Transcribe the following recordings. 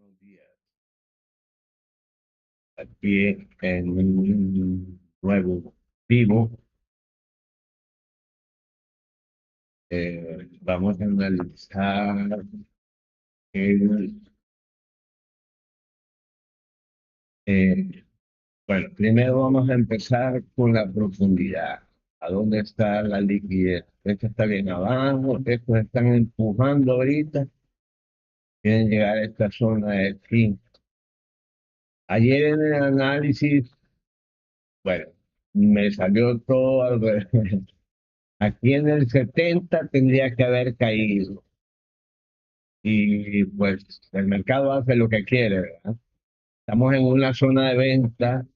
Buenos días. Aquí en un nuevo vivo, vamos a analizar el, eh, bueno, primero vamos a empezar con la profundidad. ¿A dónde está la liquidez? Esto está bien abajo, estos están empujando ahorita, quieren llegar a esta zona de aquí. Ayer en el análisis, bueno, me salió todo al revés. Aquí en el 70 tendría que haber caído. Y pues el mercado hace lo que quiere, ¿verdad? Estamos en una zona de venta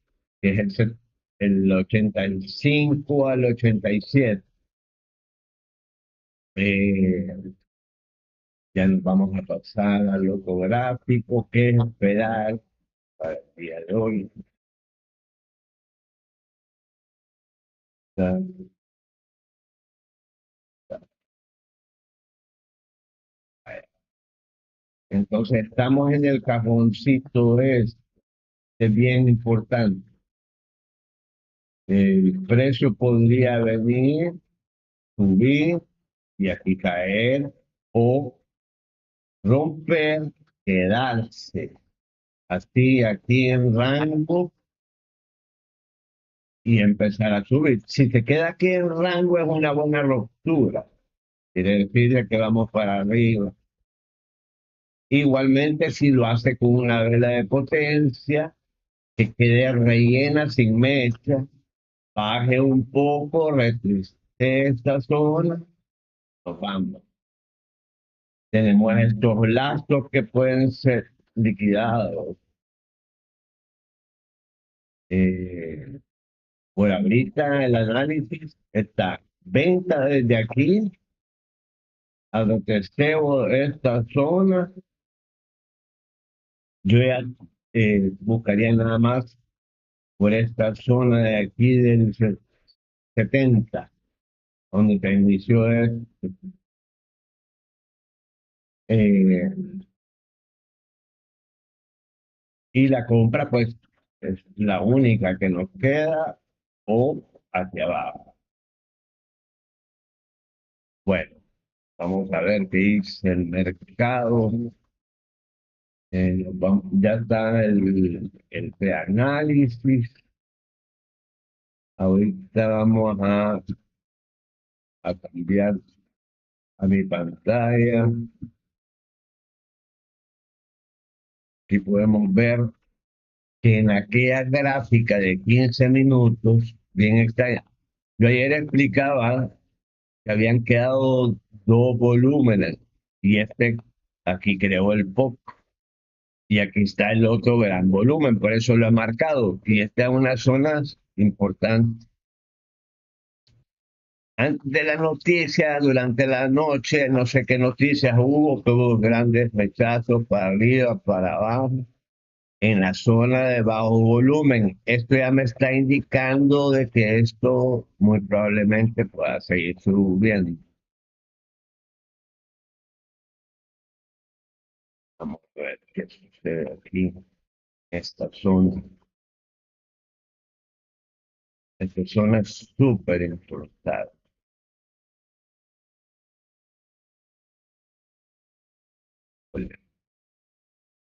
que es el 85 al 87. Eh, ya nos vamos a pasar al otro gráfico, que es esperar para el día de hoy. Entonces estamos en el cajoncito, es bien importante. El precio podría venir, subir y aquí caer, o romper, quedarse así aquí en rango y empezar a subir. Si se queda aquí en rango es una buena ruptura, quiere decir que vamos para arriba. Igualmente si lo hace con una vela de potencia, que quede rellena sin mecha, baje un poco, retrocede esta zona, nos vamos. Tenemos estos lazos que pueden ser liquidados. Eh, Por ahorita el análisis está venta desde aquí a lo que esté esta zona. Yo ya buscaría nada más por esta zona de aquí del 70, donde se inició eh, y la compra pues es la única que nos queda o hacia abajo. Bueno, vamos a ver qué dice el mercado. Ya está el preanálisis. Ahorita vamos a cambiar a mi pantalla y podemos ver que en aquella gráfica de 15 minutos, bien extraña, yo ayer explicaba que habían quedado dos volúmenes y aquí creó el POC y aquí está el otro gran volumen, por eso lo he marcado y esta es una zona importante. Antes de la noticia, durante la noche, no sé qué noticias hubo, que hubo grandes rechazos para arriba, para abajo, en la zona de bajo volumen. Esto ya me está indicando de que esto muy probablemente pueda seguir subiendo. Vamos a ver qué sucede aquí, esta zona. Esta zona es súper importante.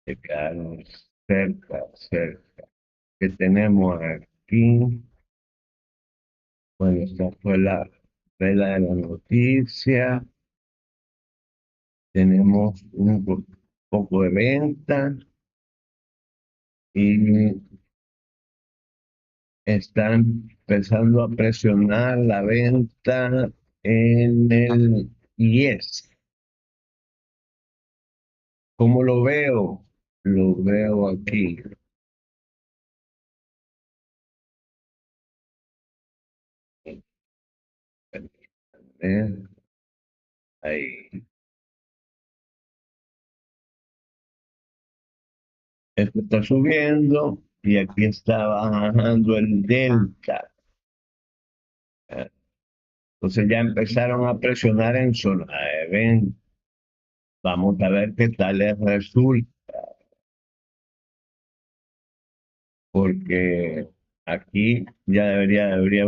Se quedaron cerca. ¿Qué tenemos aquí? Bueno, esta fue la vela de la noticia. Tenemos un poco de venta y están empezando a presionar la venta en el IES. ¿Cómo lo veo? Lo veo aquí. ¿Eh? Ahí. Esto está subiendo y aquí está bajando el delta. Entonces ya empezaron a presionar en zona de venta. Vamos a ver qué tal les resulta. porque aquí ya debería haber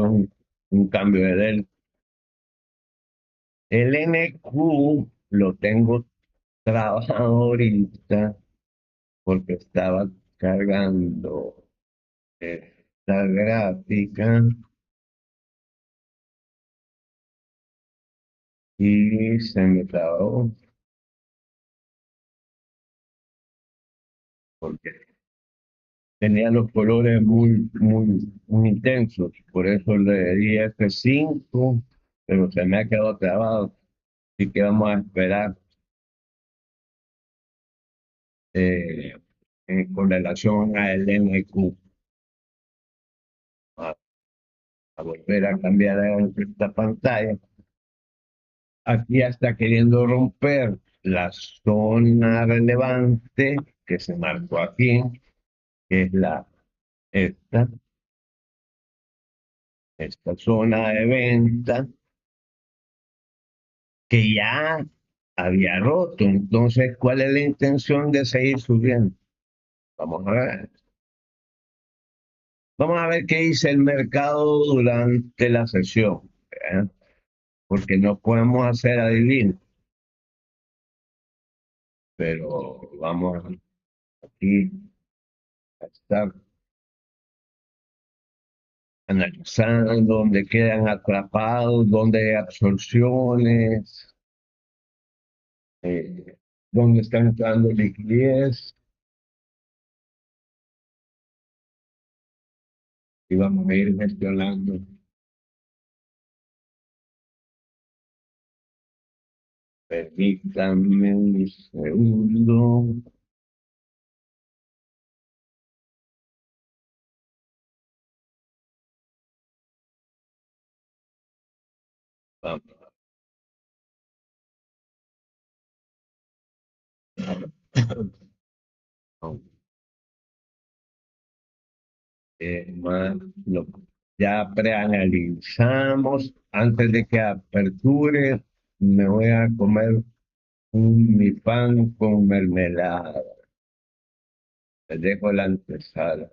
un cambio de del. El NQ lo tengo trabajado ahorita porque estaba cargando esta gráfica y se me trabó porque tenía los colores muy intensos. Por eso le di F5, pero se me ha quedado trabado. Así que vamos a esperar eh, con relación al NQ. A, a volver a cambiar esta pantalla. Aquí ya está queriendo romper la zona relevante que se marcó aquí, que es esta, esta zona de venta, que ya había roto. Entonces, ¿cuál es la intención de seguir subiendo? Vamos a ver. Vamos a ver qué dice el mercado durante la sesión, ¿eh? Porque no podemos hacer adivinos, pero vamos aquí a estar analizando dónde quedan atrapados, dónde hay absorciones, eh, dónde están entrando liquidez, y vamos a ir gestionando. Permítanme un segundo. Vamos. Más ya preanalizamos. Antes de que aperture, me voy a comer mi pan con mermelada. Les dejo la antesala.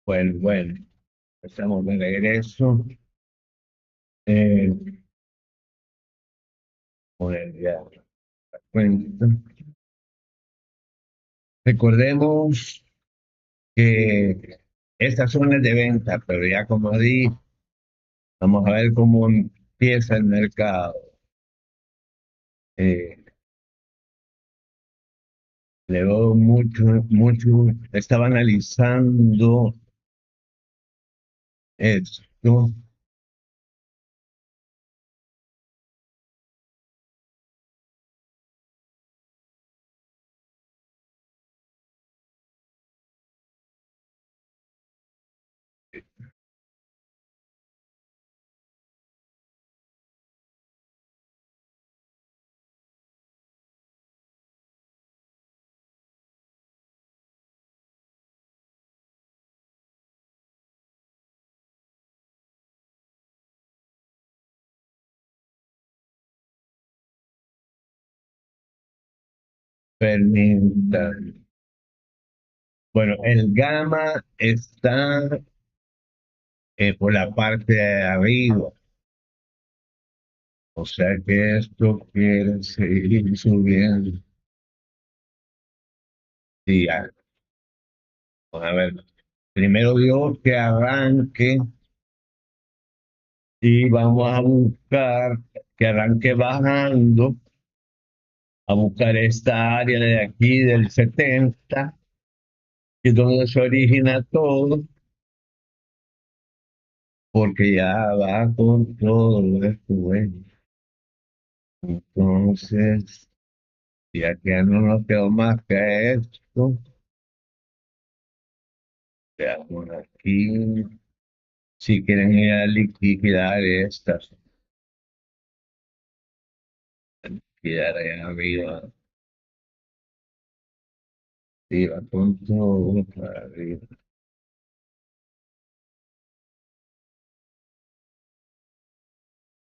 Bueno, estamos de regreso. Eh, poner ya la cuenta. Recordemos que esta zona es de venta, pero ya como di, vamos a ver cómo empieza el mercado. Eh, le veo mucho, estaba analizando esto. Permita. Bueno, el gamma está por la parte de arriba, o sea que esto quiere seguir subiendo. Sí, vamos a ver. Primero Dios que arranque y vamos a buscar que arranque bajando, a buscar esta área de aquí del 70, que es donde se origina todo, porque ya va con todo esto, bueno. Entonces, ya que no nos quedó más que esto, veamos aquí, si quieren ir a liquidar estas, liquidar ahí arriba, arriba, con todo para arriba.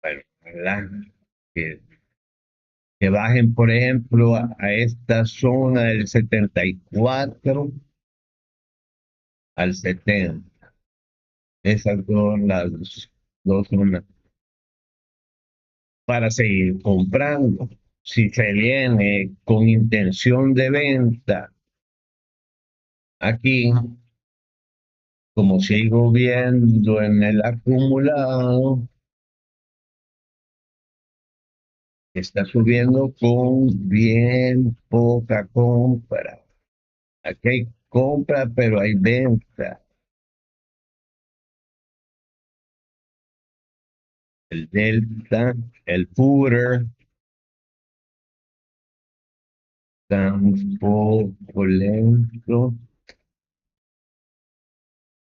Bueno, ¿verdad? Que, que bajen, por ejemplo, a esta zona del 74 al 70. Esas son las dos zonas para seguir comprando. Si se viene con intención de venta aquí, como sigo viendo en el acumulado, está subiendo con bien poca compra. Aquí hay compra, pero hay venta. El delta, el footer, está un poco lento.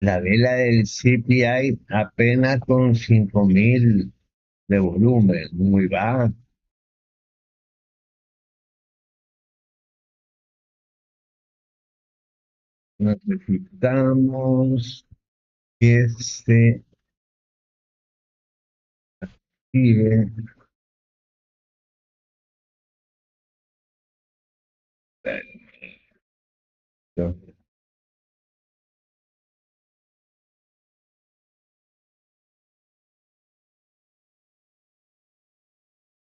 La vela del CPI apenas con 5.000 de volumen, muy baja. Necesitamos que se active.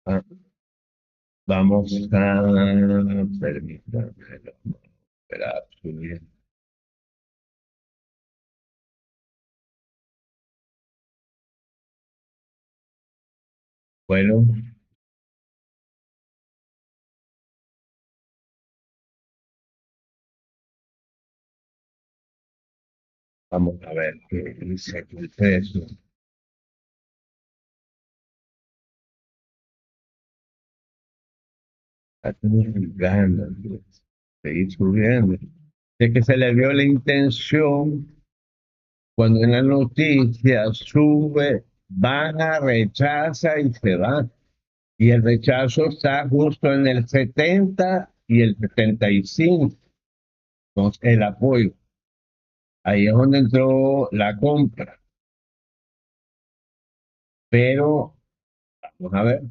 Ah, vamos a permitirme esperar subir. Bueno, vamos a ver qué dice aquí el precio. Está teniendo ganas de seguir subiendo. De que se le vio la intención cuando en la noticia sube, baja, rechaza y se va. Y el rechazo está justo en el 70 y el 75. Entonces, el apoyo. Ahí es donde entró la compra. Pero, vamos a ver,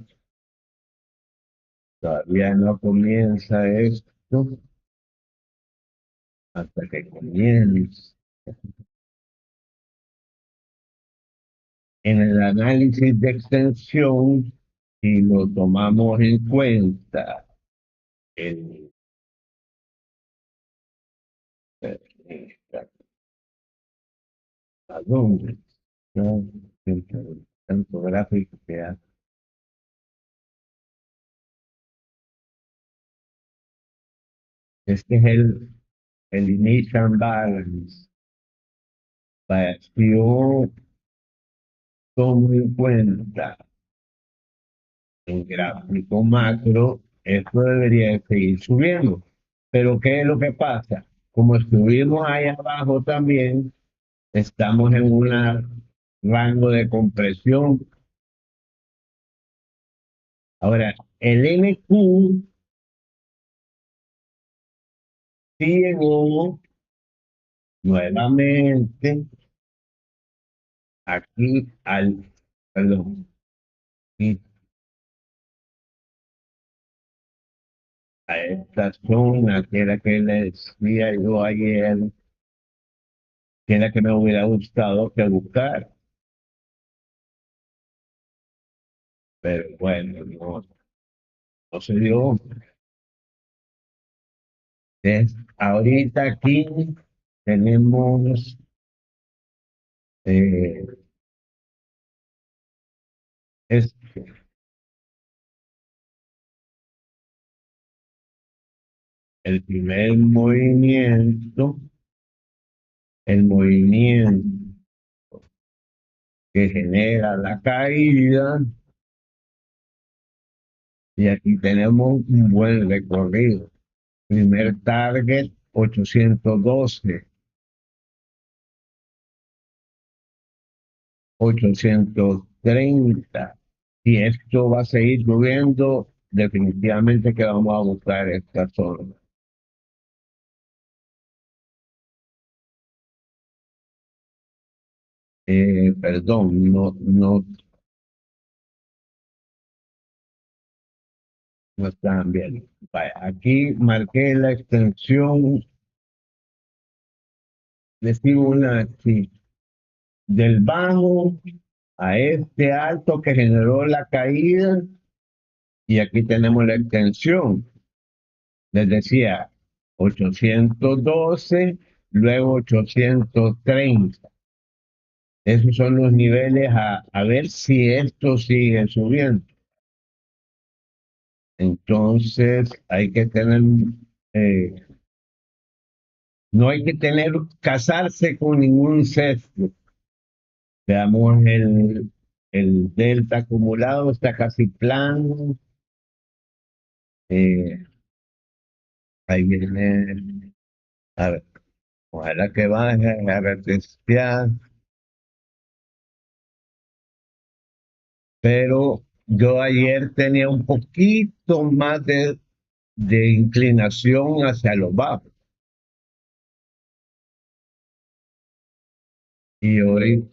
todavía no comienza esto hasta que comience. En el análisis de extensión, si lo tomamos en cuenta, el, eh, ¿a dónde? No, tanto gráfico que hace. Este es el initial balance. Vaya, si yo tomo en cuenta el gráfico macro, esto debería de seguir subiendo. Pero ¿qué es lo que pasa? Como estuvimos ahí abajo también, estamos en un rango de compresión. Ahora, el NQ sí llegó nuevamente aquí perdón, aquí a esta zona que era que les decía yo ayer, que era que me hubiera gustado que buscar, pero bueno, no se dio. Ahorita aquí tenemos eh, es el primer movimiento, el movimiento que genera la caída, y aquí tenemos un buen recorrido. Primer target 812, 830. Si esto va a seguir subiendo, definitivamente que vamos a buscar esta zona. Perdón, no están bien. Vaya, aquí marqué la extensión decimos así, del bajo a este alto que generó la caída, y aquí tenemos la extensión. Les decía 812, luego 830. Esos son los niveles a ver si esto sigue subiendo. Entonces hay que tener, eh, no hay que casarse con ningún sesgo. Veamos el delta acumulado, está casi plano. Eh, ahí viene, a ver, ojalá que baje a retestear, pero yo ayer tenía un poquito más de inclinación hacia los bajos, y hoy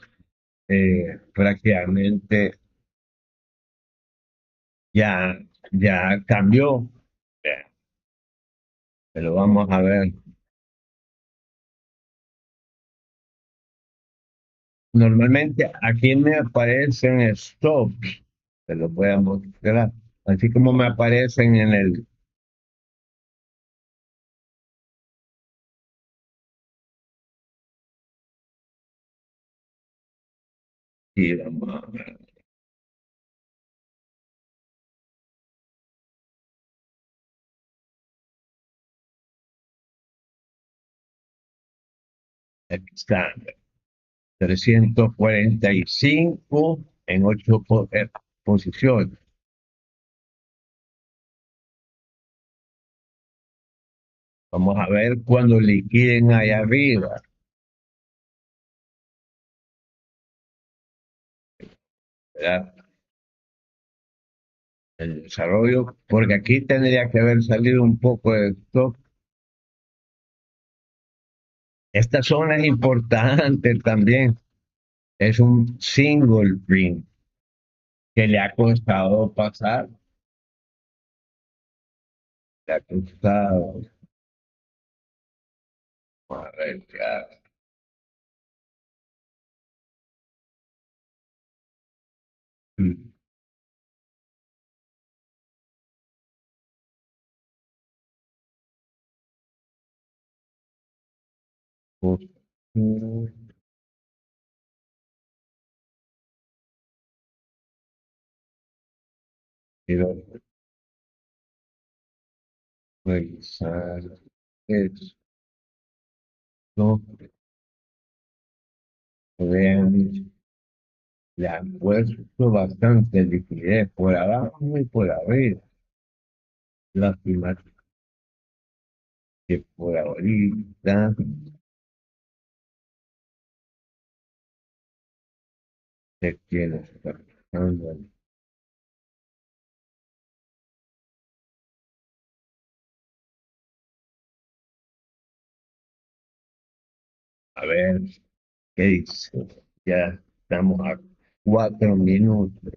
prácticamente ya, ya cambió. Eh, Pero vamos a ver. Normalmente aquí me aparecen stops, te lo voy a mostrar, así como me aparecen en el. Y vamos a ver, aquí está, 345 en 8 posiciones. Vamos a ver cuando liquiden allá arriba, ¿verdad? El desarrollo, porque aquí tendría que haber salido un poco de stock. Esta zona es importante también, es un single print que le ha costado pasar, le ha costado, a ver, ya, Mm. Pues, quiero revisar esto. Vean, le han puesto bastante liquidez por abajo y por arriba. Lástima que por ahorita se quiere estar pasando. A ver qué dice. Ya estamos a 4 minutos.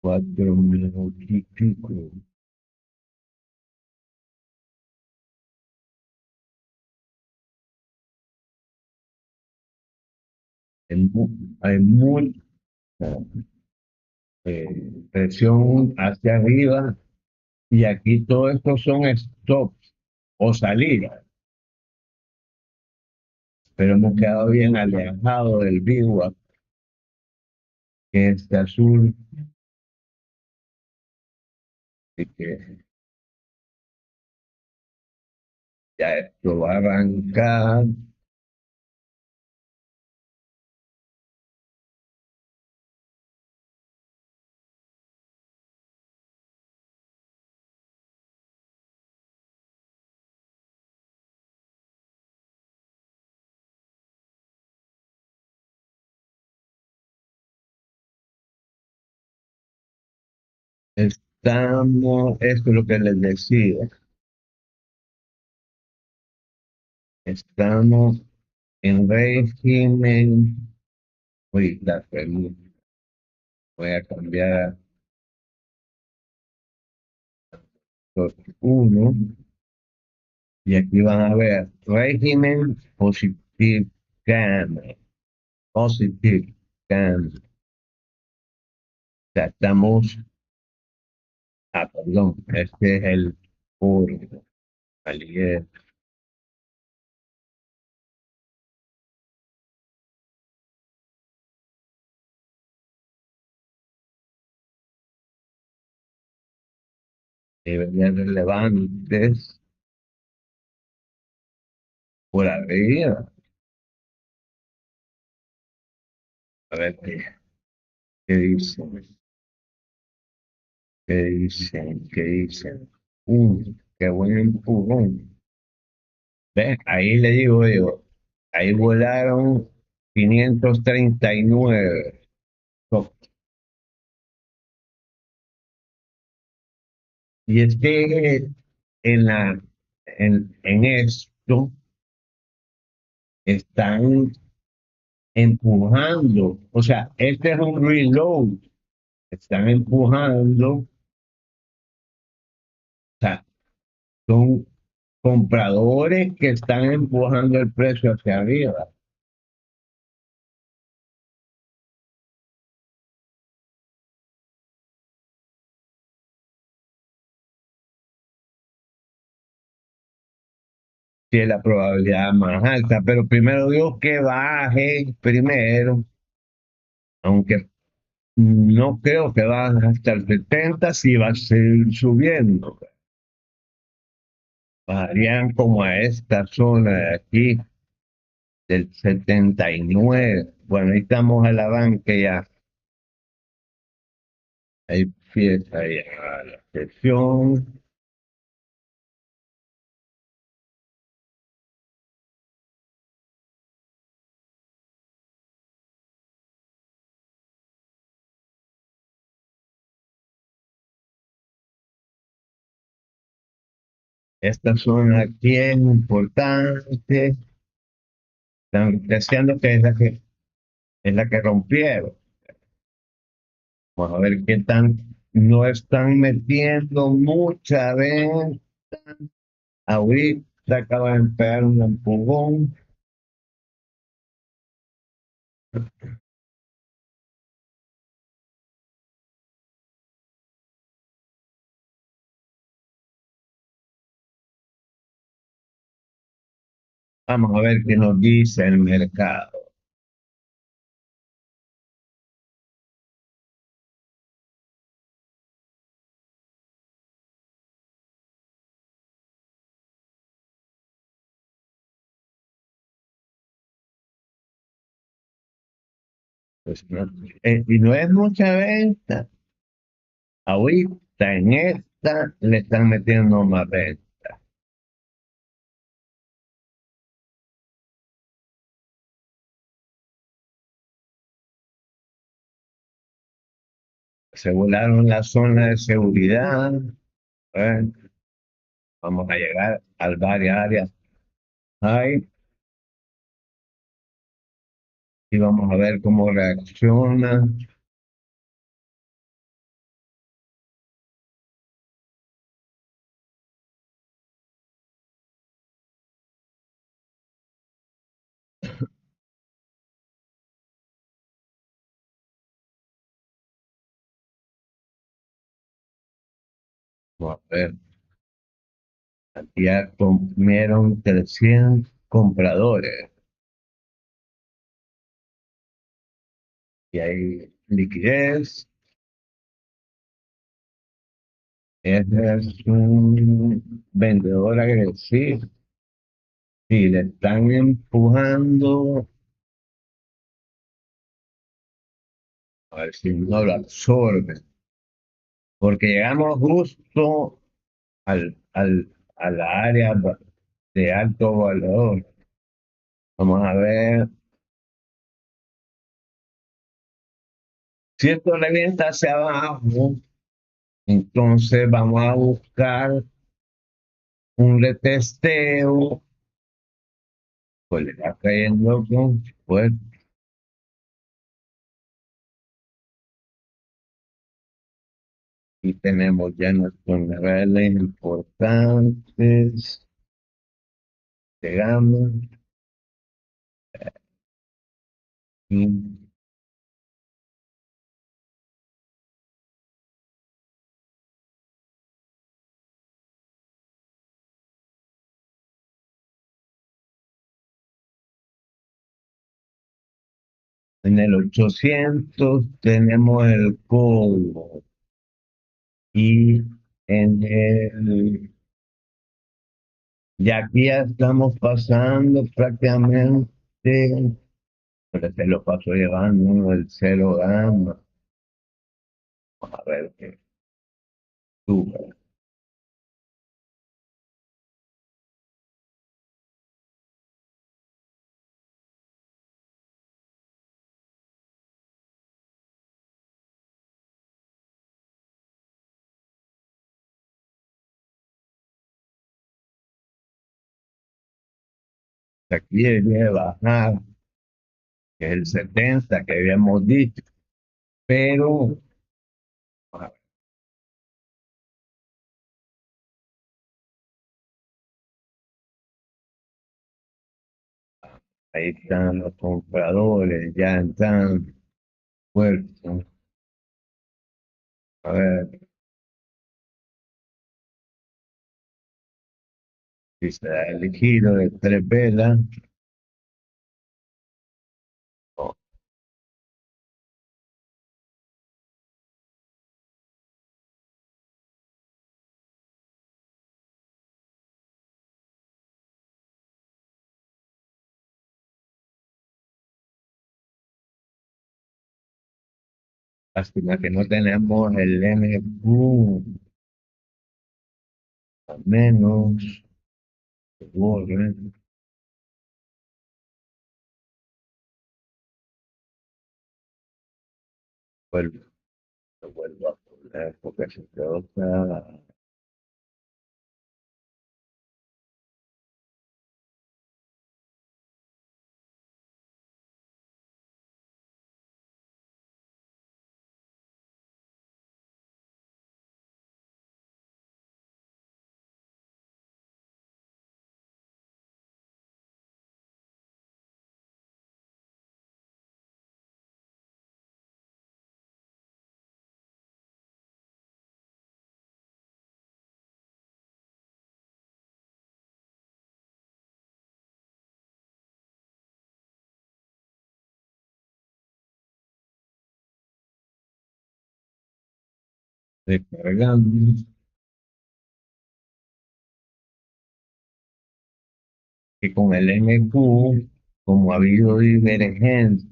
4 minutos. Hay mucha presión hacia arriba y aquí todo esto son stops o salidas, pero hemos quedado bien alejados del VWAP, que es este azul, y que ya esto va a arrancar. Esto es lo que les decía, estamos en régimen, ahorita, voy a cambiar a 1 y aquí van a ver régimen positive cam, positive cam. O sea, estamos, perdón, este es el puro, alier, niveles relevantes por arriba. A ver qué dicen, qué dicen. Qué buen empujón. ¿Ves? Ahí le digo yo, ahí volaron 539. So, y es que en en esto están empujando, o sea, este es un reload, están empujando, o sea, son compradores que están empujando el precio hacia arriba. Si es la probabilidad más alta, pero primero Dios que baje primero, aunque no creo que baje hasta el 70, si va a seguir subiendo. Bajarían como a esta zona de aquí, del 79. Bueno, ahí estamos a la banca ya. Ahí empieza ya la sesión. Esta zona aquí es importante. Están deseando que es la que rompieron. Vamos a ver qué tan, no están metiendo mucha venta. Ahorita acaba de pegar un empujón. Vamos a ver qué nos dice el mercado. Pues y no es mucha venta. Ahorita en esta le están metiendo más venta. Aseguraron la zona de seguridad. ¿Eh? Vamos a llegar al varias áreas. Ahí, y vamos a ver cómo reacciona. Vamos a ver. Ya comieron 300 compradores y hay liquidez. Ese es un vendedor agresivo. Si le están empujando, a ver si no lo absorbe. Porque llegamos justo a la área de alto valor. Vamos a ver. Si esto revienta hacia abajo, entonces vamos a buscar un retesteo. Pues le está cayendo con fuerza. Y tenemos ya nuestros niveles importantes de gama. Y en el 800 tenemos el codo. Y en el, ya aquí ya estamos pasando prácticamente, pero se lo paso llevando el cero gama. Vamos a ver qué sube. Aquí debe bajar, que es el 70 que habíamos dicho, pero ah, ahí están los compradores, ya están fuertes. A ver, si se ha elegido de tres velas, oh, lástima que no tenemos el NQ, al menos, seguro, ¿eh? Vuelvo, lo vuelvo a poner porque se quedó Descargando. Que con el MQ, como ha habido divergencia,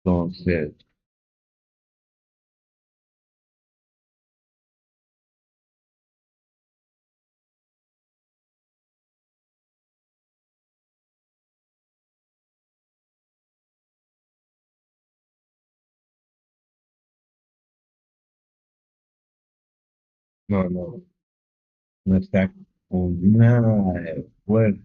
entonces, no, no, no está con nada de fuerza.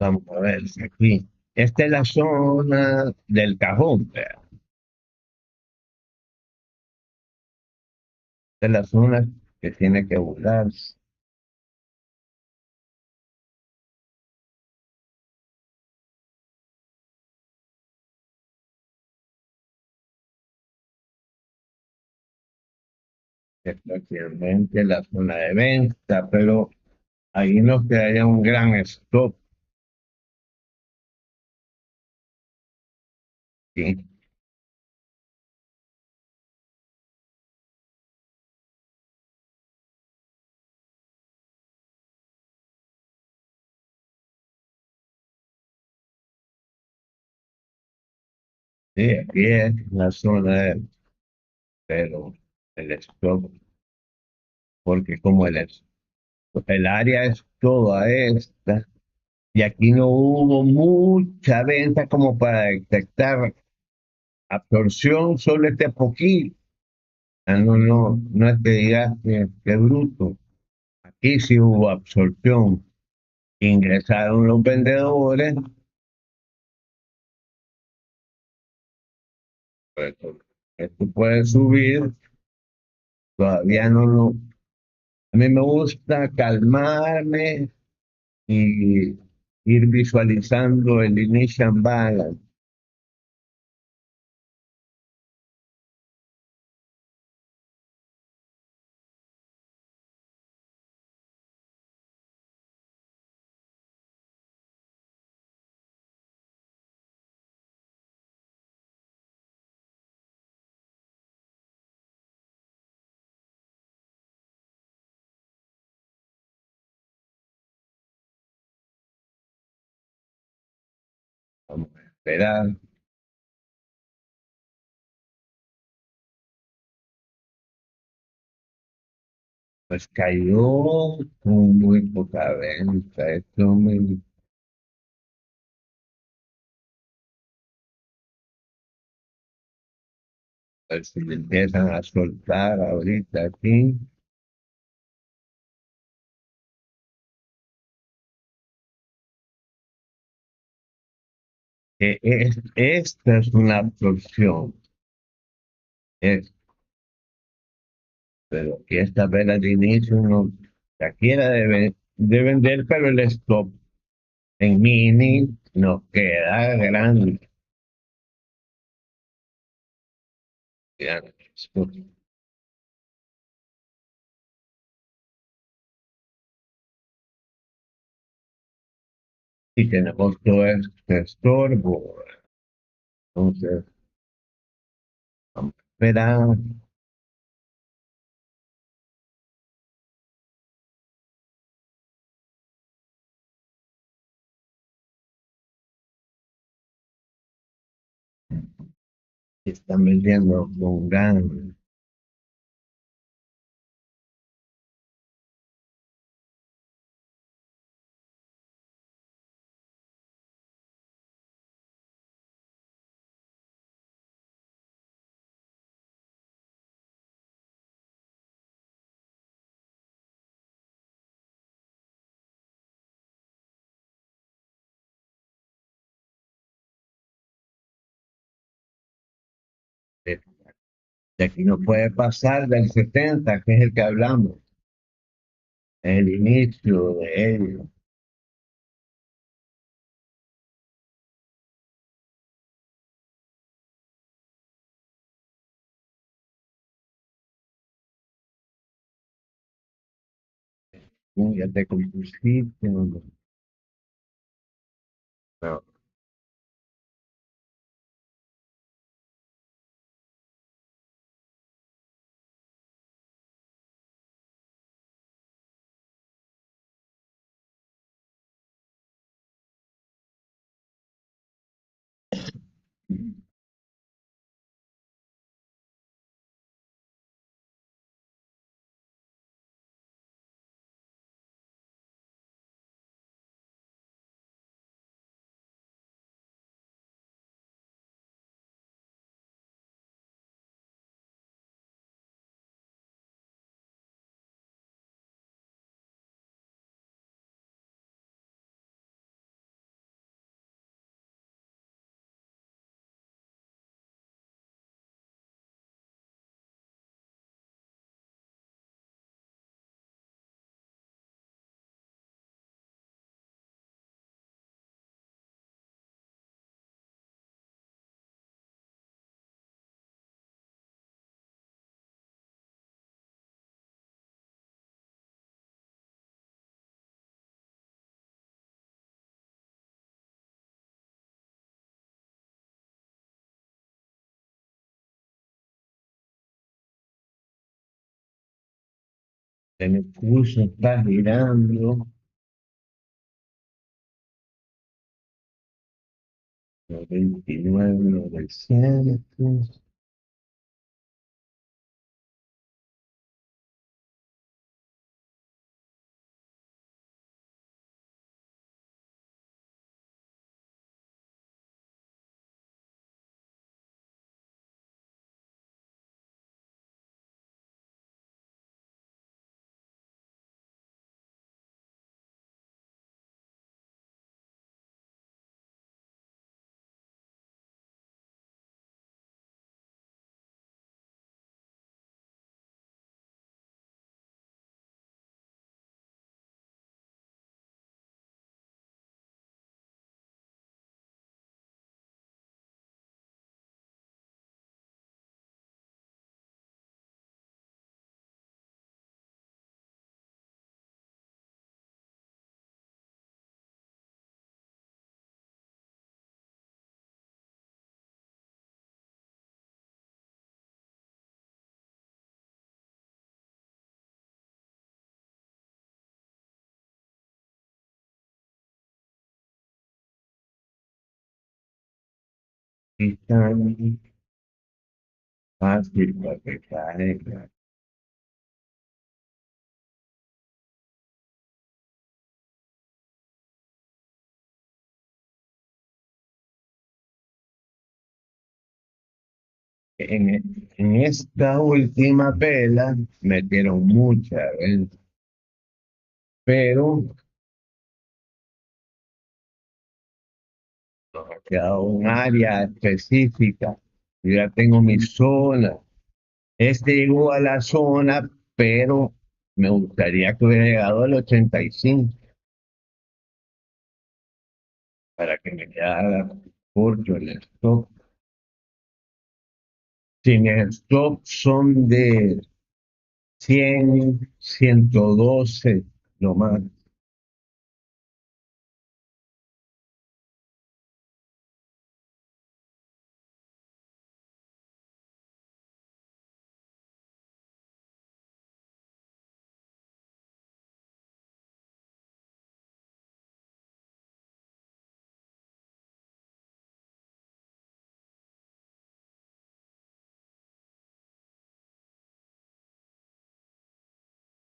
Vamos a ver si aquí. Esta es la zona del cajón, vea. Esta es la zona que tiene que burlarse. Es prácticamente la zona de venta, pero ahí no que haya un gran stop, ¿sí? Sí, aquí es la zona de, pero el stop, porque como el área es toda esta, y aquí no hubo mucha venta como para detectar absorción sobre este poquito. Ah, no, no, no es que digas que bruto. Aquí sí hubo absorción. Ingresaron los vendedores, pues, esto puede subir, todavía no lo. A mí me gusta calmarme y ir visualizando el initial balance. Vamos a esperar. Pues cayó con muy poca venta. Esto me, pues, si le empiezan a soltar ahorita aquí, esta es una absorción. Es, pero aquí esta vela de inicio no, aquí era de vender, pero el stop en mini nos queda grande. Ya, esto. Y tenemos todo este estorbo. Entonces, vamos a esperar. Están vendiendo con gran. De, de aquí no puede pasar del 70 que es el que hablamos, el inicio de ello. Ya te compusiste, no, no. El curso está girando 29,900. Y tan fácil para que caiga. En esta última vela metieron mucha venta, pero nos ha quedado un área específica. Yo ya tengo mi zona. Este llegó a la zona, pero me gustaría que hubiera llegado al 85 para que me quedara corto el stock. Sin el stock son de 100, 112, lo más.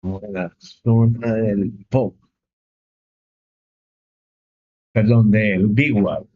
Como la zona del POC, perdón, del Big Wall.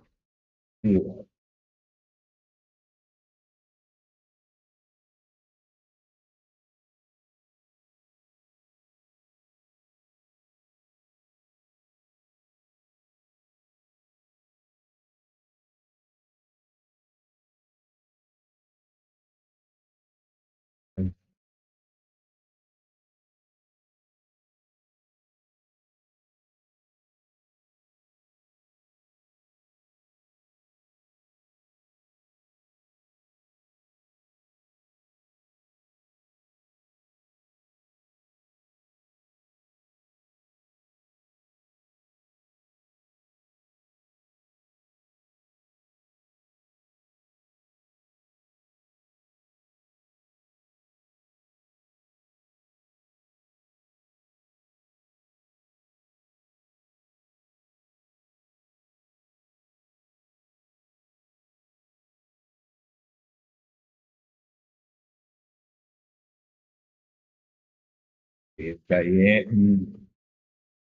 Ir cayendo,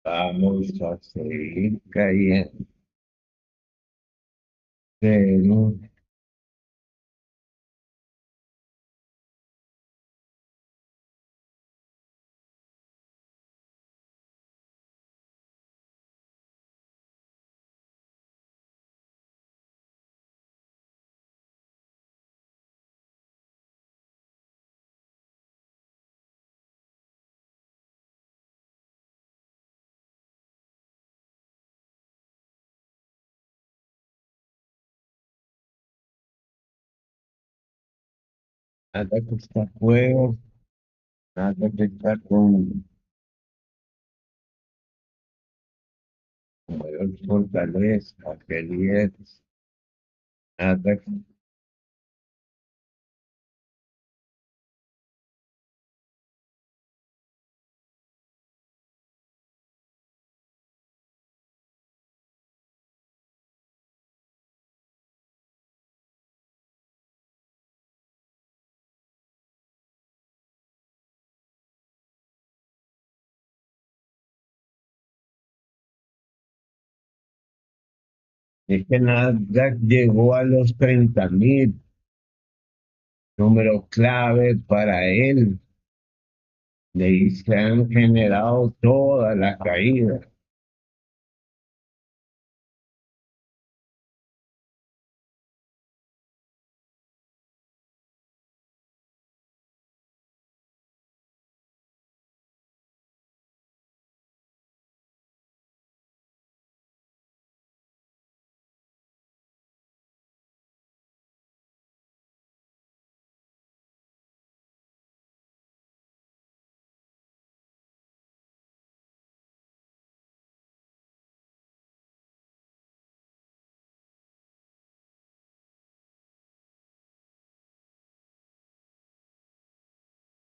vamos a seguir cayendo. Pero nada que está fuego, nada que está con mayor fortaleza, que nada que es que Nasdaq llegó a los 30.000, número clave para él. De ahí se han generado todas las caídas.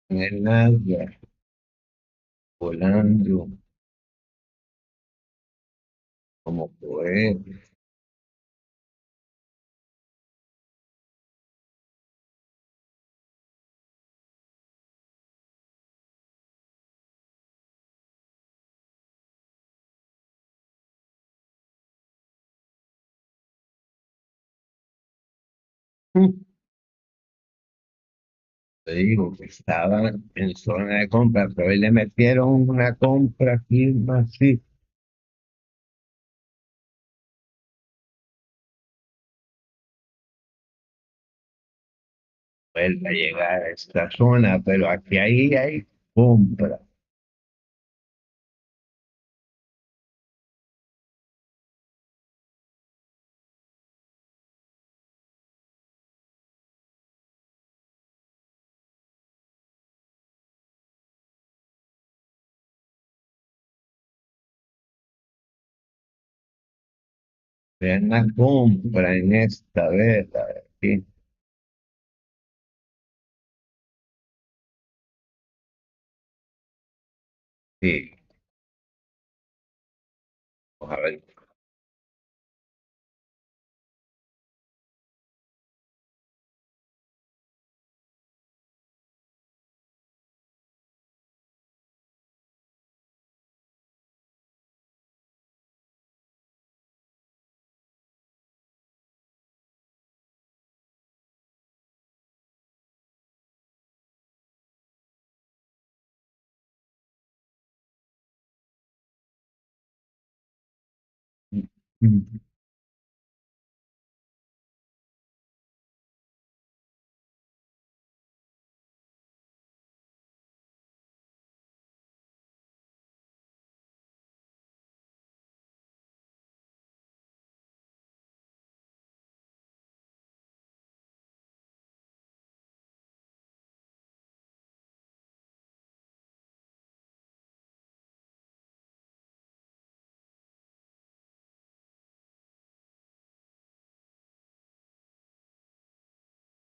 En el Nasdaq, volando como cohetes. Te digo que estaba en zona de compra, pero hoy le metieron una compra aquí así. Vuelve a llegar a esta zona, pero aquí ahí hay compra. Vean la compra en esta vez, aquí. Sí, vamos a ver.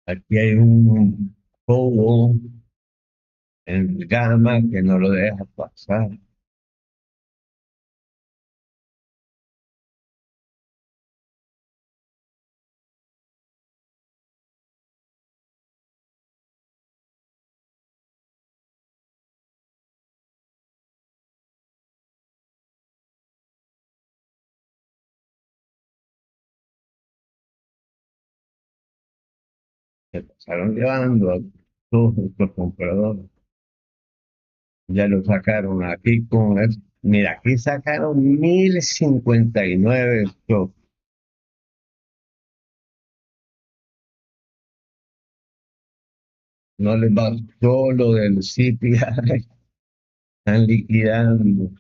Aquí hay un pogo en gama que no lo deja pasar. se pasaron llevando a todos estos compradores. Ya lo sacaron aquí mira, aquí sacaron 1059 stock. No les bastó lo del CPI, están liquidando.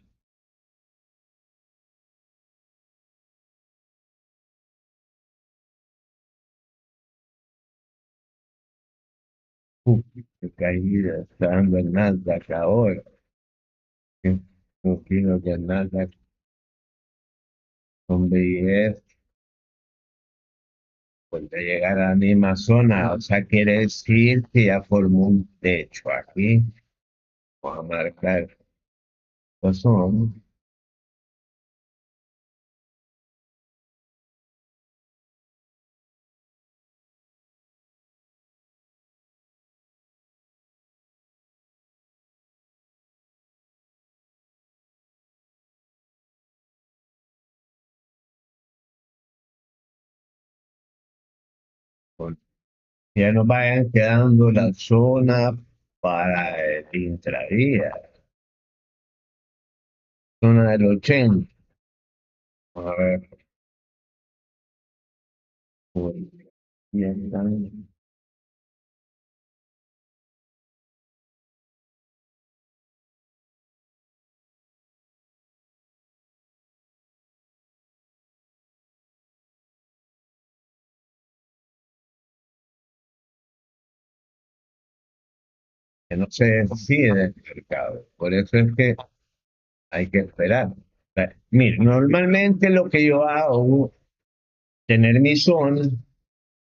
Uf, qué caída está dando el Nasdaq ahora. Un kilo de Nasdaq con BIS puede llegar a la misma zona. O sea, quiere decir que ya formó un techo aquí. Vamos a marcar son. Ya nos vayan quedando la zona para el intradía, zona del 80. A ver, pues, ya están. Que no se decide el mercado. Por eso es que hay que esperar. O sea, mire, normalmente lo que yo hago, tener mi zona,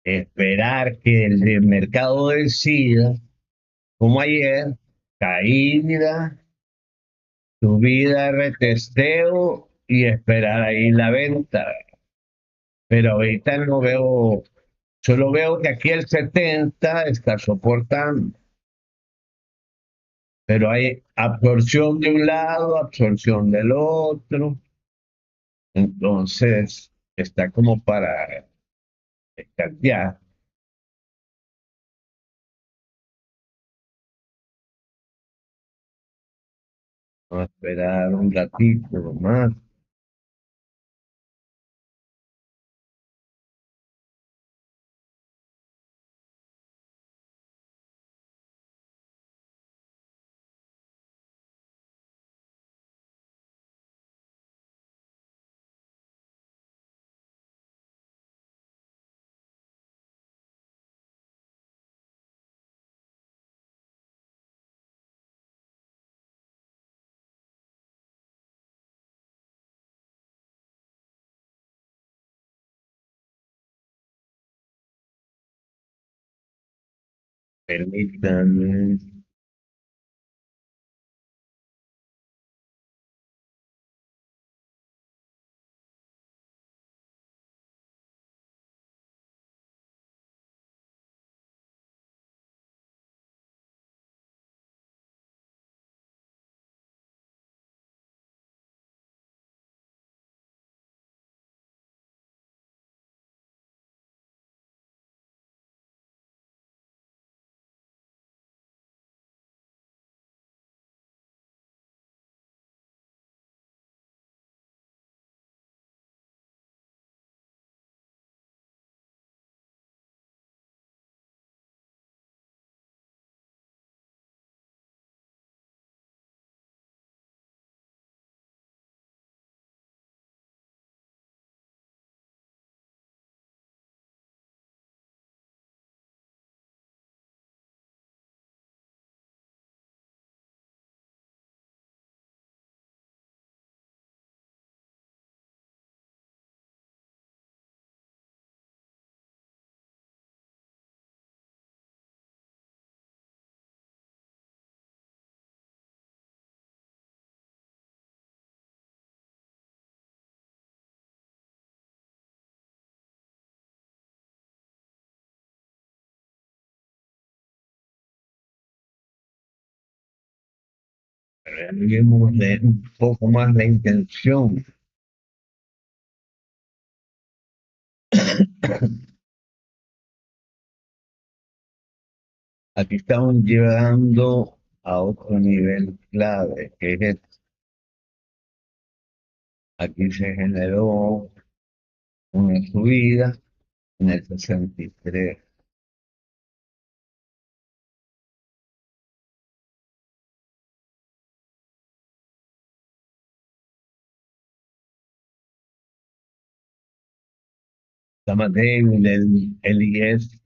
esperar que el mercado decida, como ayer, caída, subida, retesteo y esperar ahí la venta. Pero ahorita no veo, solo veo que aquí el 70 está soportando, pero hay absorción de un lado, absorción del otro, entonces está como para escatear. Vamos a esperar un ratito más. Permítanme. Cambiemos un poco más la intención. Aquí estamos llegando a otro nivel clave, que es aquí se generó una subida en el 63. Está más débil el IS.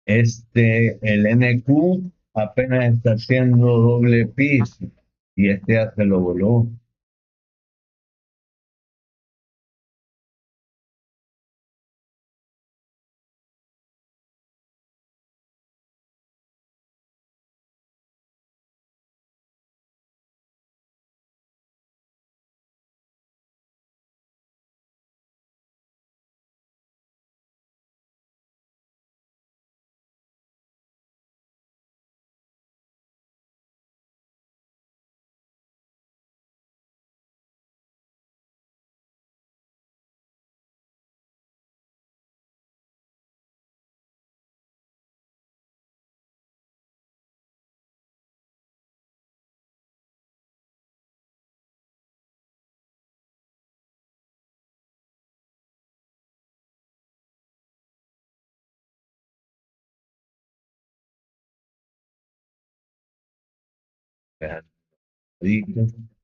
El NQ apenas está haciendo doble piso y este ya se lo voló.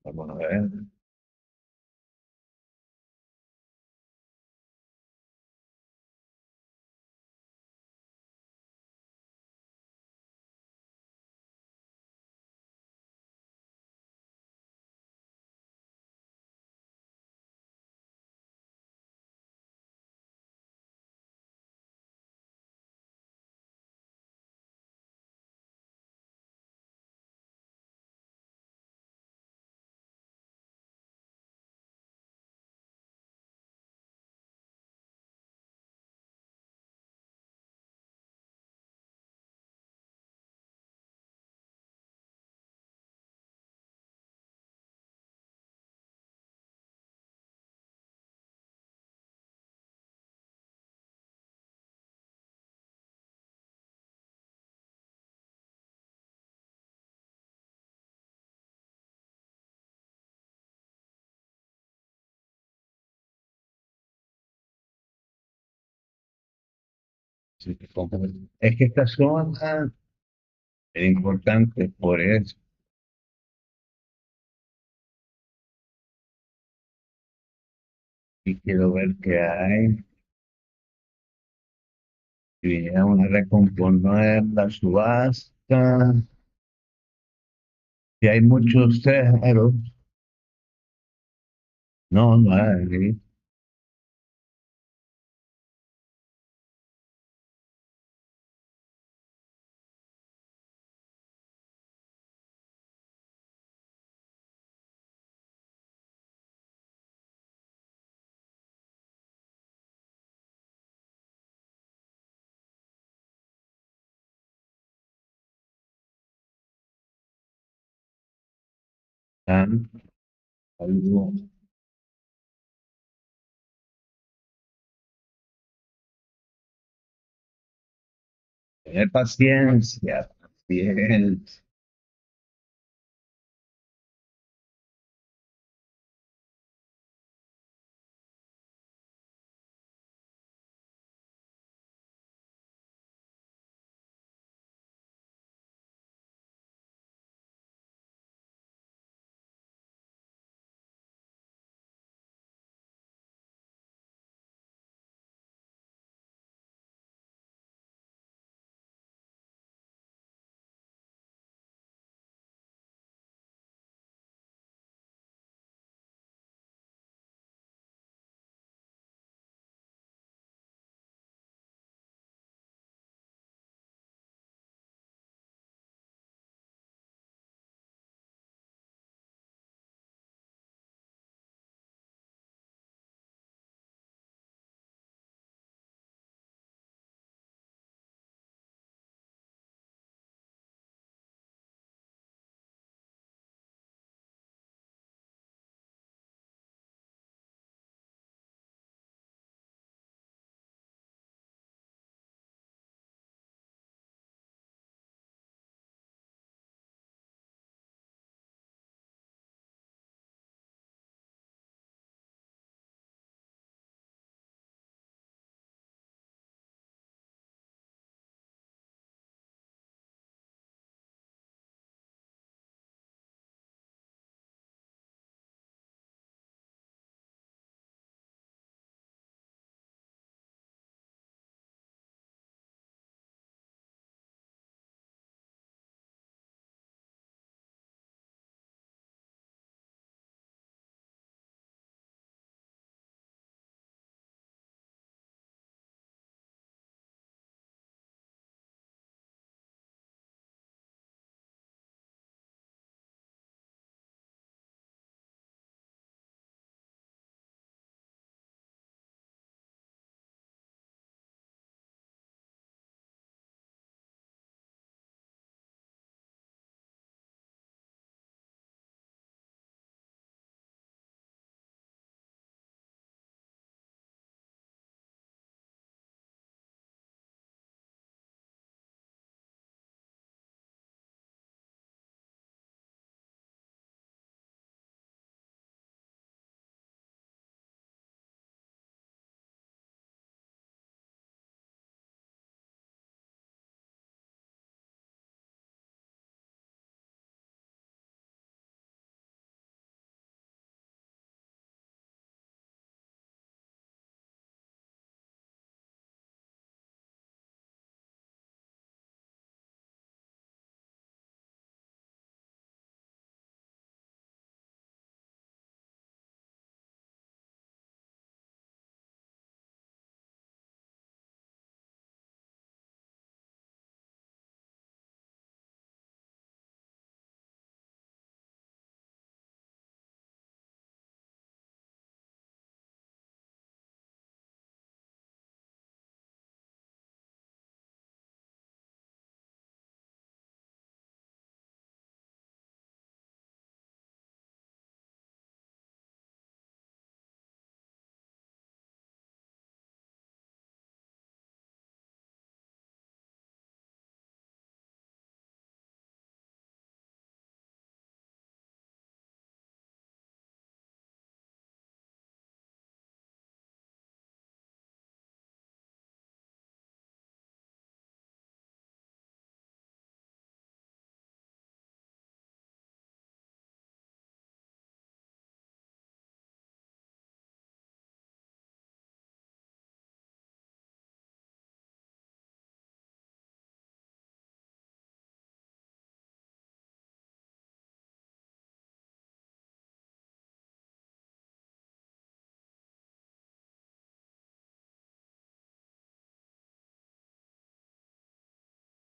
Vamos a ver. Sí, es que esta zona es importante por eso. Y quiero ver qué hay. Si viene una recomponer la subasta. Si hay muchos ceros. No, no hay. Tan, algo. Tener paciencia, paciencia.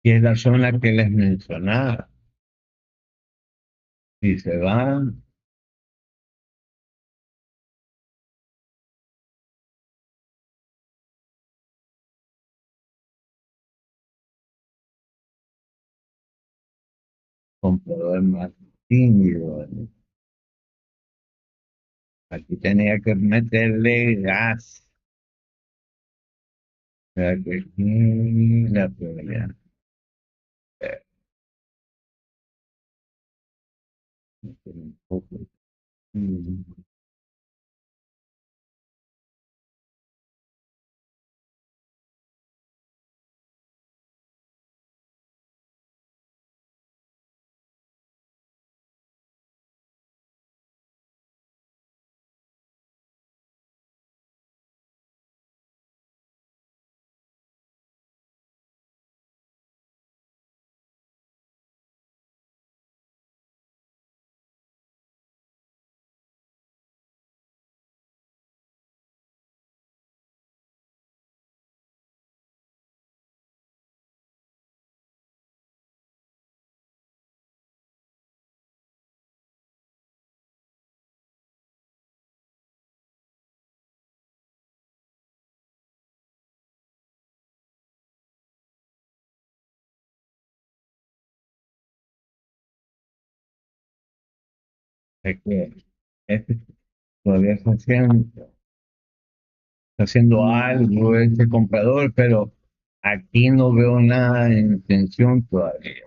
Y es la zona que les mencionaba. Si se van, comprador más tímido. Aquí tenía que meterle gas. O sea que aquí la prioridad. eh, un poco. mm, Es que este todavía está haciendo algo ese comprador, pero aquí no veo nada en intención todavía.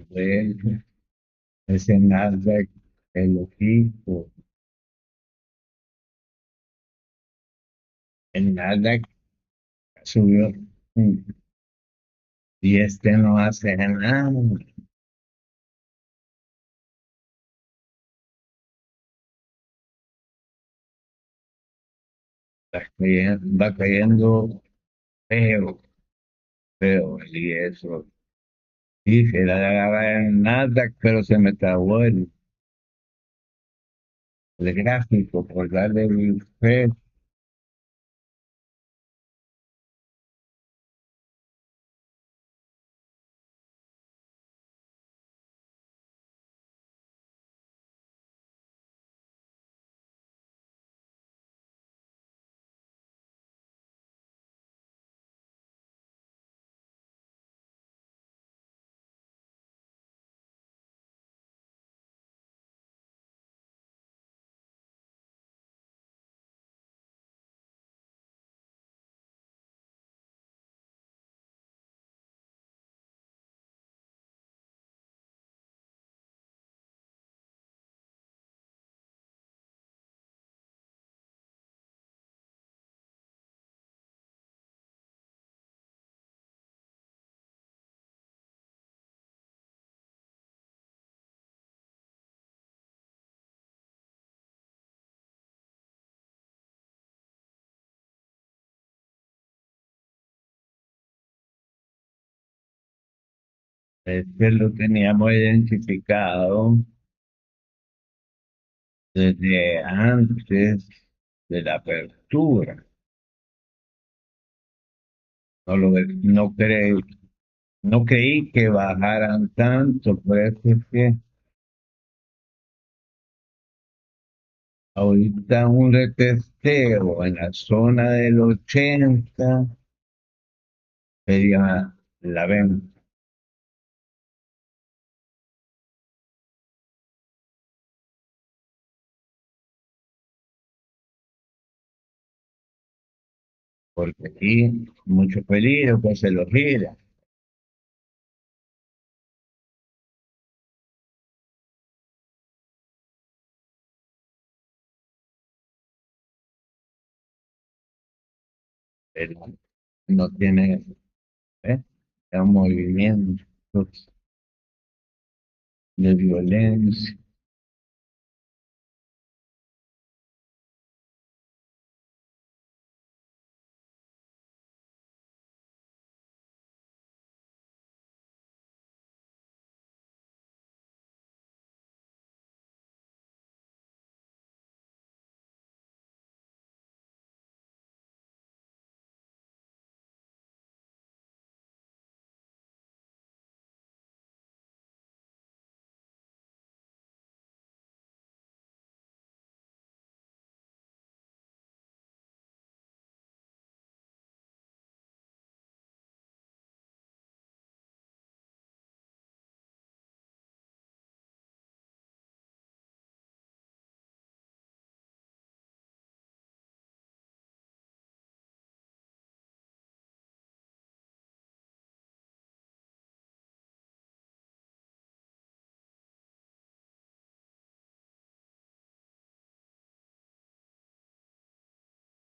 Ve ese Nasdaq, el ojito, el Nasdaq subió mm, y este no hace nada. Va cayendo feo, feo, y eso. Y se la agarra el Nasdaq, pero se me trabó el gráfico por darle el fe. Este lo teníamos identificado desde antes de la apertura. No creí, no creí que bajaran tanto, por eso es que ahorita un retesteo en la zona del 80 sería la venta, porque aquí mucho peligro que se lo gira. Él no tiene, ¿eh? Movimientos de violencia.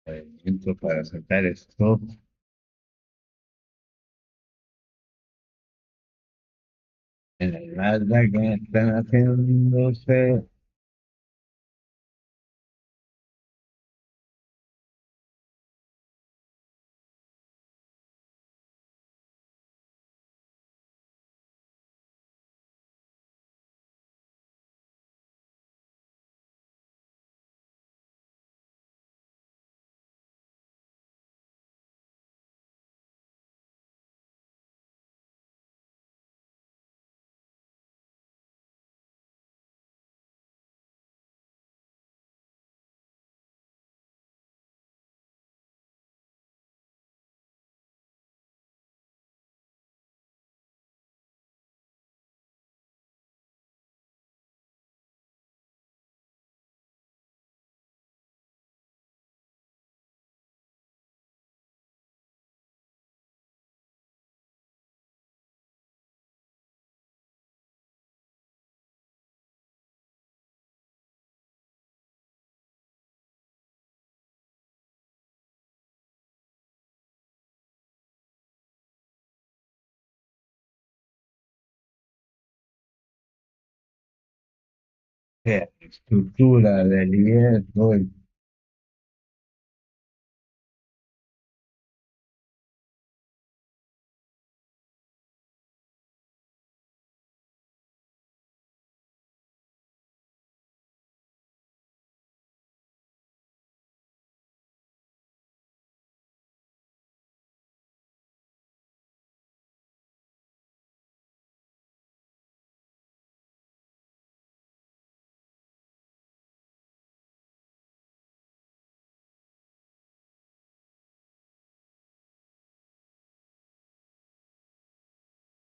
Movimientos para sacar esto. En el Nasdaq están haciéndose. Estructura del riesgo.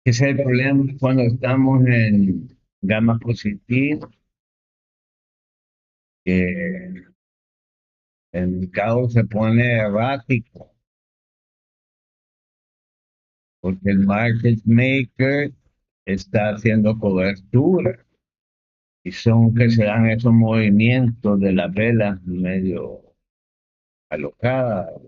Ese es el problema cuando estamos en gamma positiva, que el mercado se pone errático, porque el market maker está haciendo cobertura y son que se dan esos movimientos de las velas medio alocadas.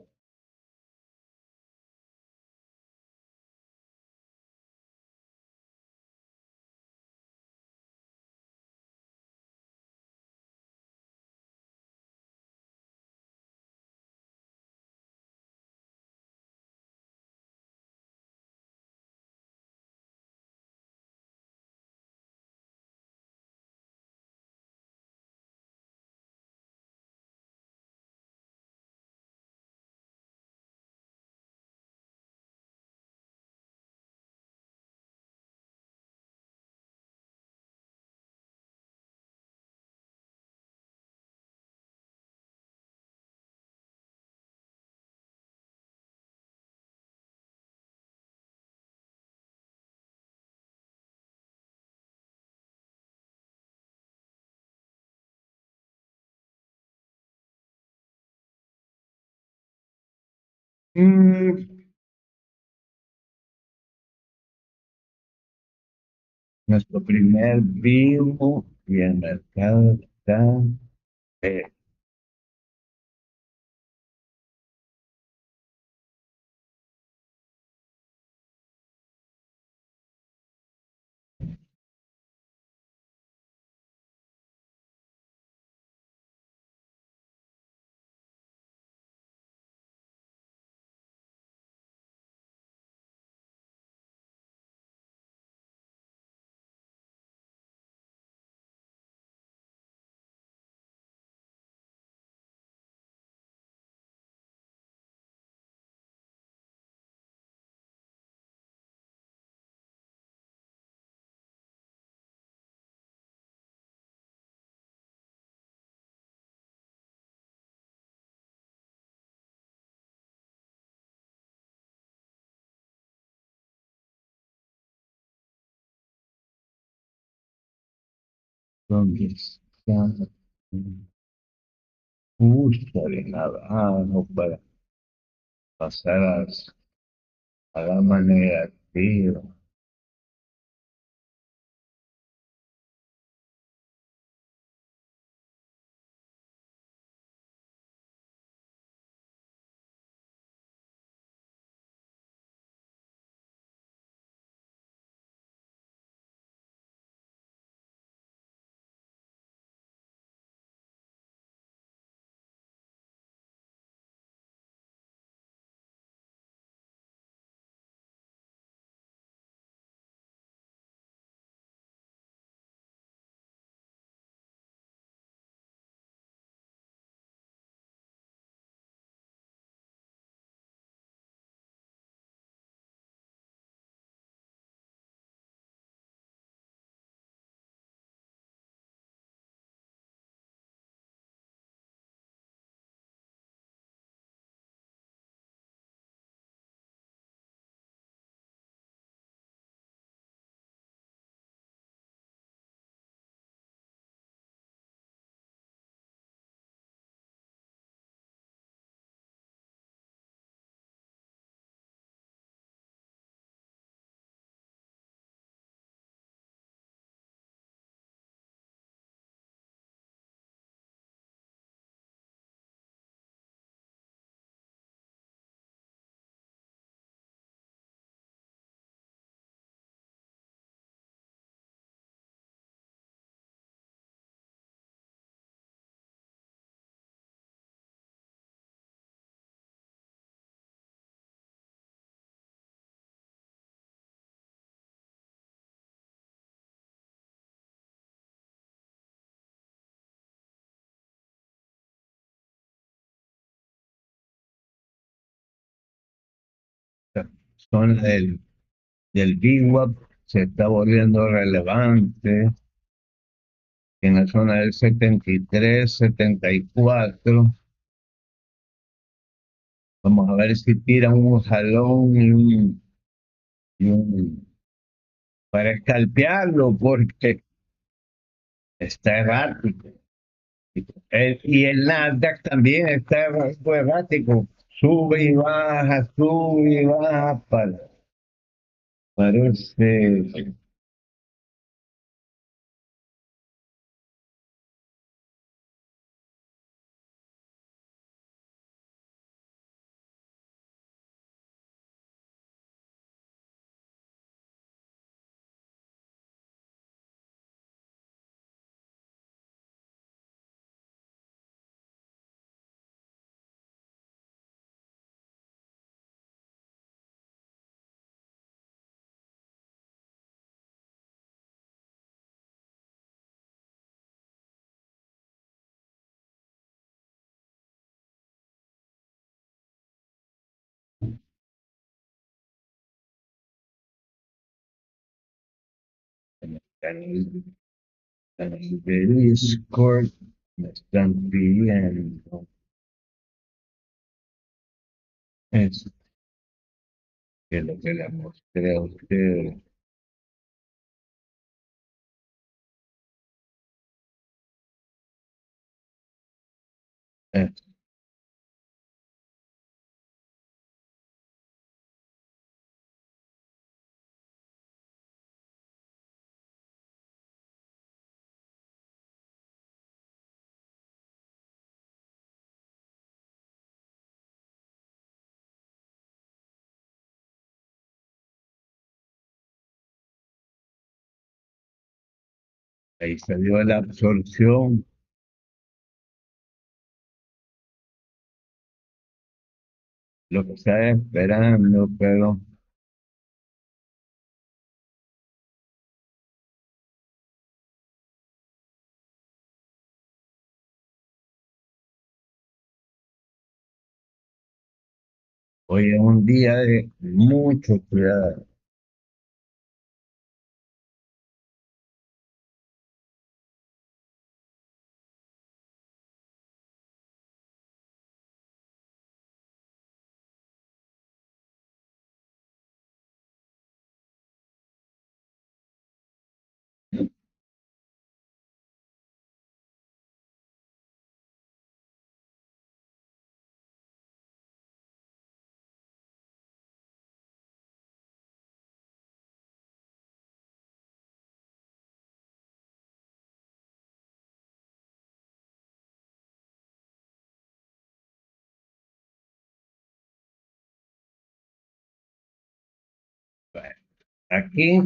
Mm, Nuestro primer vivo y el mercado está eh, ¿Dónde está? Justo bien abajo para pasar a la manera activa. Son del VWAP se está volviendo relevante en la zona del 73, 74. Vamos a ver si tiran un jalón para escalpearlo, porque está errático. Y el Nasdaq también está errático. Sube y baja, parece. En el canal de Discord me están pidiendo es que lo que le mostré a ustedes. Es- Ahí salió la absorción, lo que estaba esperando, pero hoy es un día de mucho cuidado. Aquí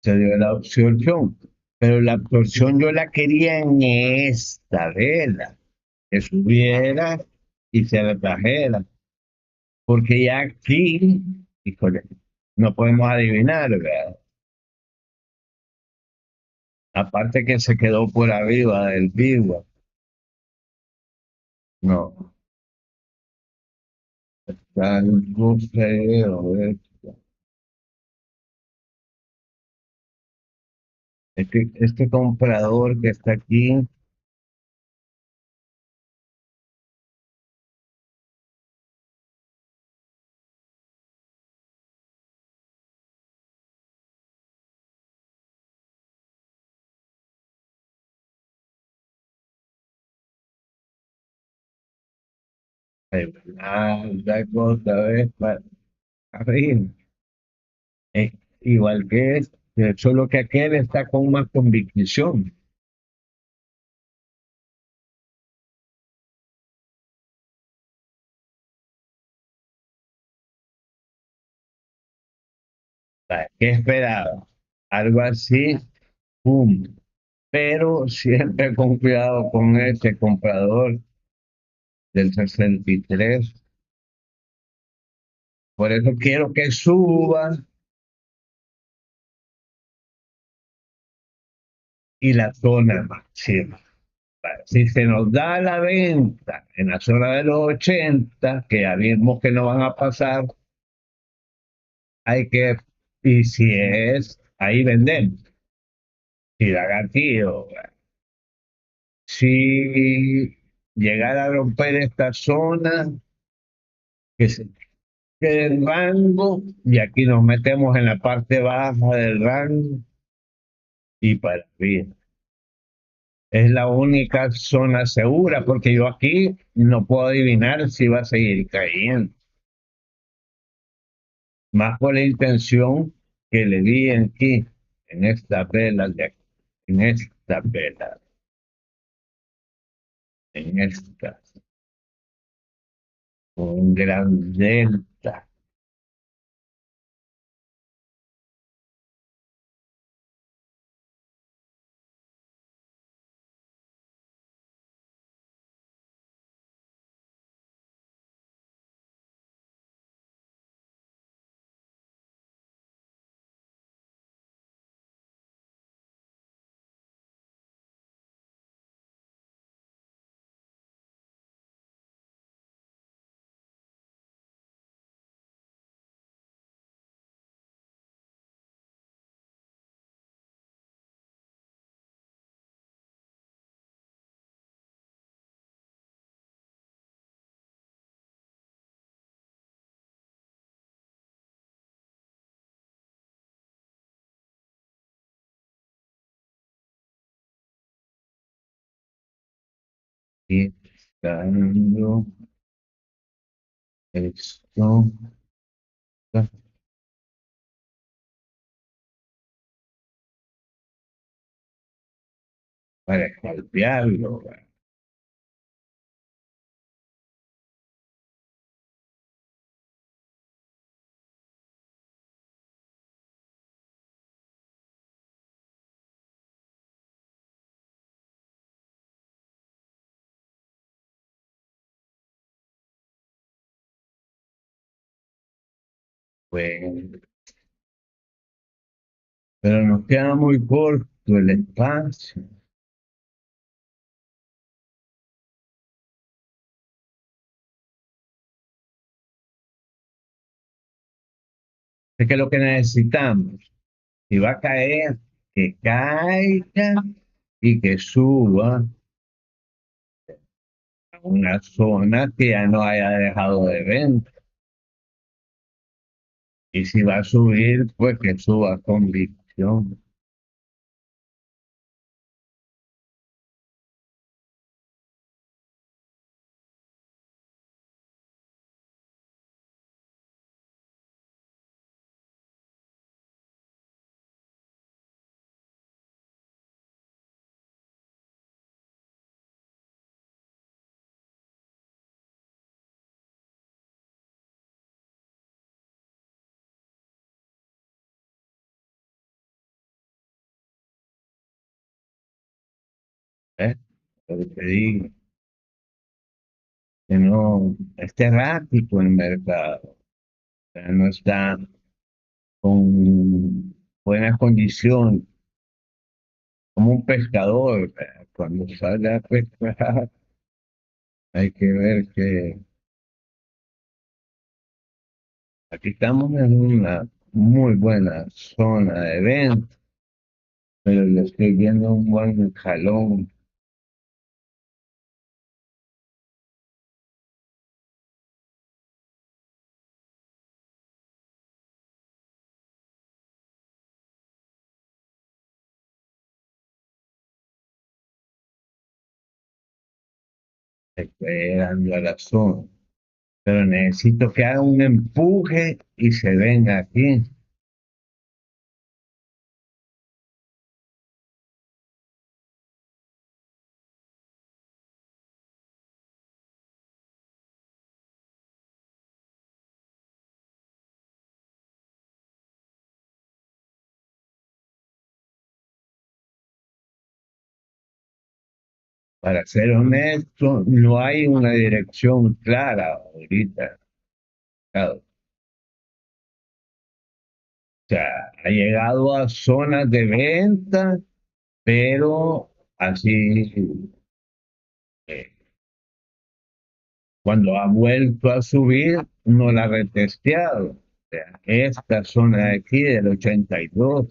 se dio la absorción, pero la absorción yo la quería en esta vela, que subiera y se la trajera, porque ya aquí, híjole, no podemos adivinar, ¿verdad? Aparte que se quedó por arriba del vivo, no, algo feo, este comprador que está aquí, la cosa vez para arriba. Igual que este, solo que aquel está con más convicción. ¿Qué esperaba? Algo así, ¡pum! Pero siempre con cuidado con ese comprador del 63. Por eso quiero que suba y la zona máxima. Si se nos da la venta en la zona de los 80, que ya vimos que no van a pasar, hay que, y si es, ahí vendemos. Si da gatillo, si llegara a romper esta zona, que se quede el rango, y aquí nos metemos en la parte baja del rango y para arriba. Es la única zona segura, porque yo aquí no puedo adivinar si va a seguir cayendo. Más por la intención que le di aquí, en esta vela de aquí, en esta vela, en esta, con un gran delta. Y dando esto para escalpearlo. Pues, pero nos queda muy corto el espacio. Es que lo que necesitamos, si va a caer, que caiga y que suba a una zona que ya no haya dejado de venta. Y si va a subir, pues que suba con convicción. lo que te digo, que no, es errático el mercado, o sea, no está con buenas condiciones, como un pescador, cuando sale a pescar, hay que ver que aquí estamos en una muy buena zona de venta, pero le estoy viendo un buen jalón, esperando a la zona. Pero necesito que haga un empuje y se venga aquí para ser honesto, no hay una dirección clara ahorita. Claro, o sea, ha llegado a zonas de venta, pero así, eh, cuando ha vuelto a subir, no la ha retesteado. O sea, esta zona de aquí del 82,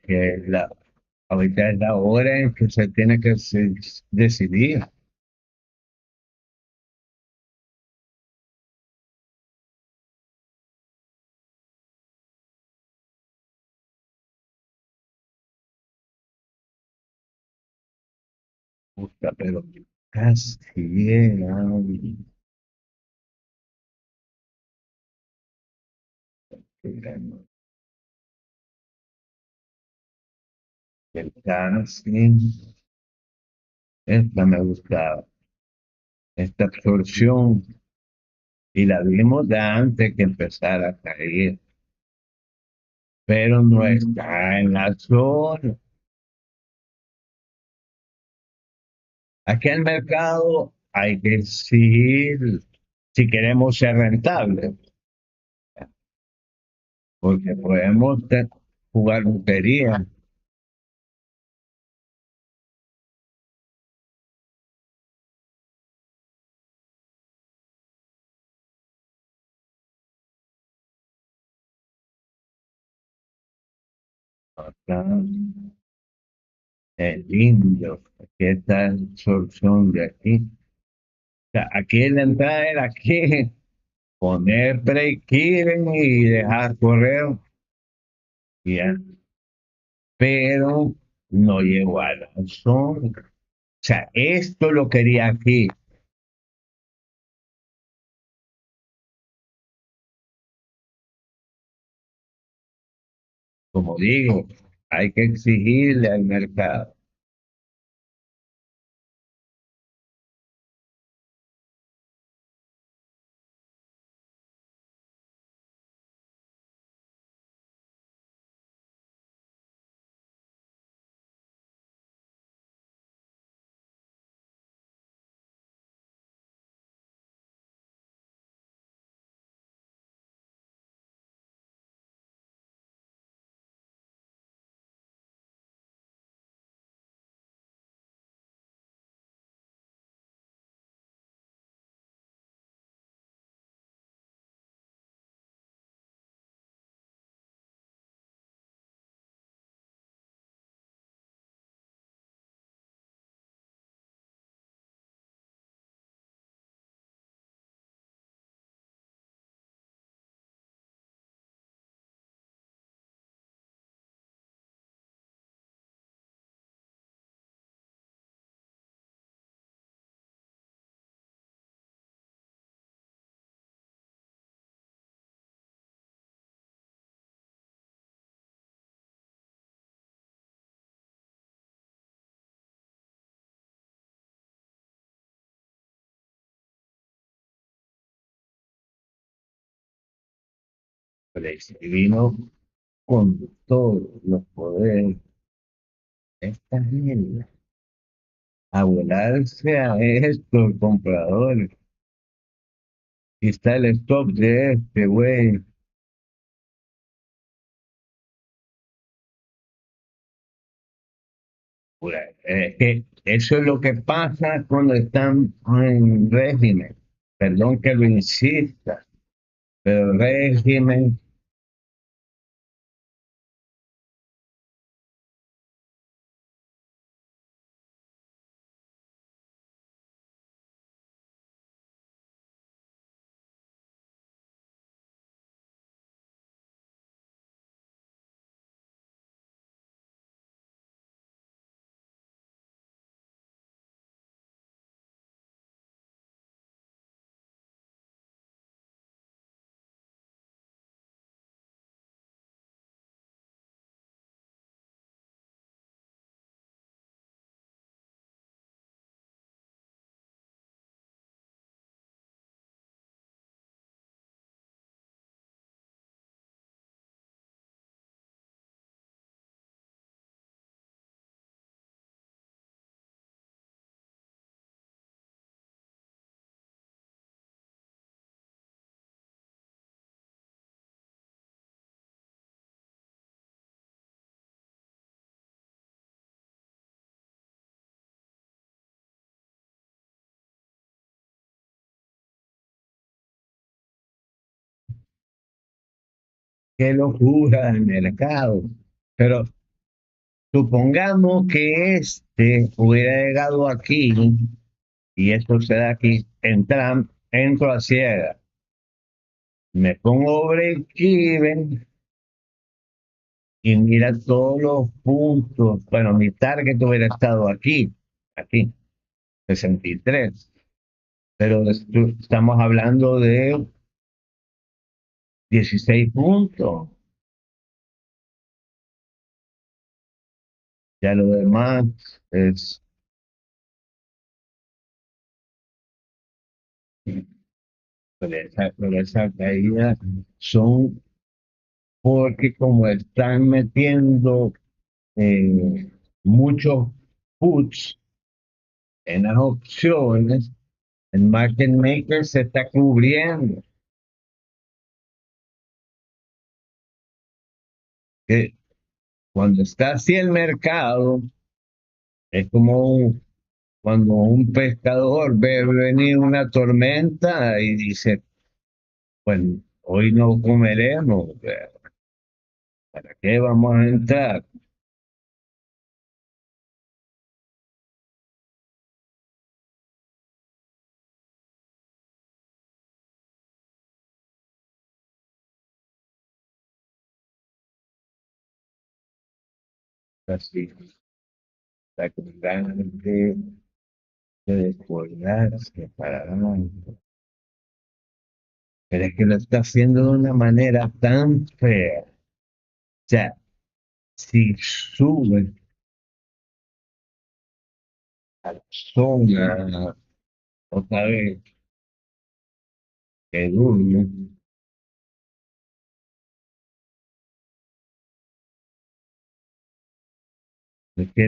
que ahorita es la hora en que se tiene que decidir. Puta, pero casi llega. El casi, esta me gustaba, esta absorción, y la vimos de antes que empezara a caer, pero no está en la zona. Aquí el mercado hay que exigir si queremos ser rentables, porque podemos jugar lotería. Acá, el indio, aquí está la absorción de aquí. O sea, aquí la entrada era aquí, poner break-even y dejar correr, y ya. Pero no llegó a la zona. O sea, esto lo quería aquí. Como digo, hay que exigirle al mercado. vino con todos los poderes, esta mierda, a volarse a esto, el comprador. Y está el stop de este, güey. Es que eso es lo que pasa cuando están en régimen. Perdón que lo insista, pero el régimen, qué locura el mercado. Pero supongamos que este hubiera llegado aquí y esto se da aquí, entro a ciega, me pongo break even y mira todos los puntos. Bueno, mi target hubiera estado aquí, 63. Pero estamos hablando de 16 puntos. Ya lo demás es, pero esa caída son porque como están metiendo muchos puts en las opciones, el market maker se está cubriendo. Que cuando está así el mercado, es como cuando un pescador ve venir una tormenta y dice, pues hoy no comeremos, ¿para qué vamos a entrar? Así, está con ganas de desbordarse para adelante. Pero es que lo está haciendo de una manera tan fea. O sea, si sube a la zona otra vez que durme, es que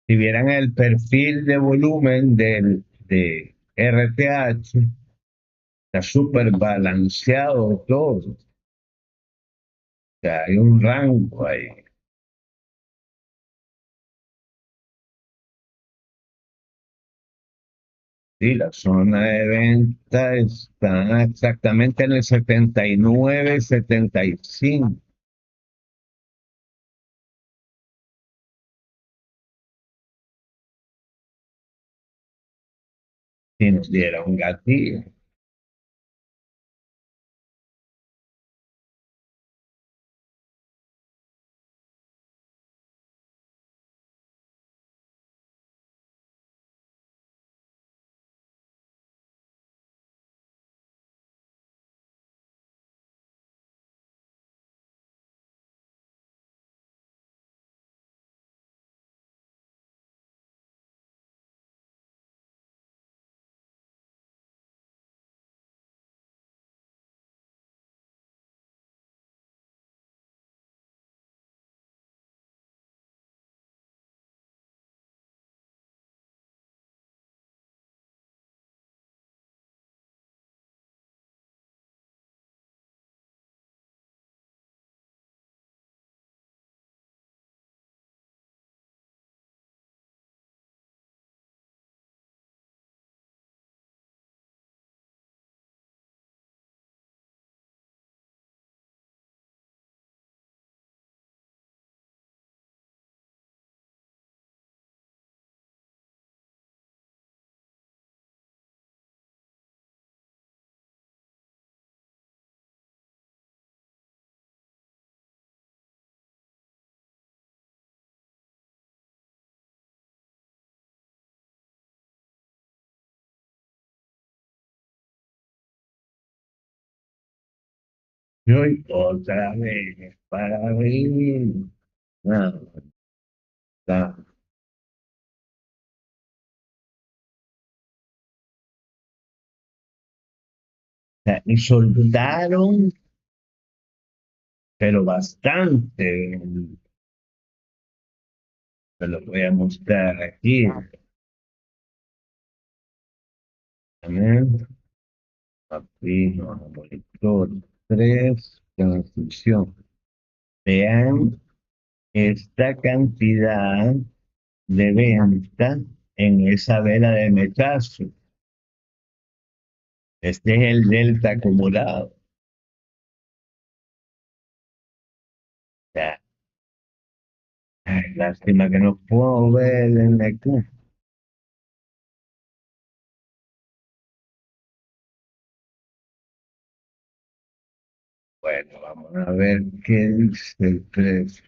si vieran el perfil de volumen de RTH, está súper balanceado todo. O sea, hay un rango ahí. Sí, la zona de venta está exactamente en el 79, 75. Si nos diera un gatillo. Y hoy otra vez para abrir. No, está- y soltaron, pero bastante. Se lo voy a mostrar aquí. También, aquí, no, monitor 3 transmisión. Vean esta cantidad de venta en esa vela de metazo. Este es el delta acumulado. Ya, ay, lástima que no puedo ver en aquí. Bueno, vamos a ver qué dice el precio.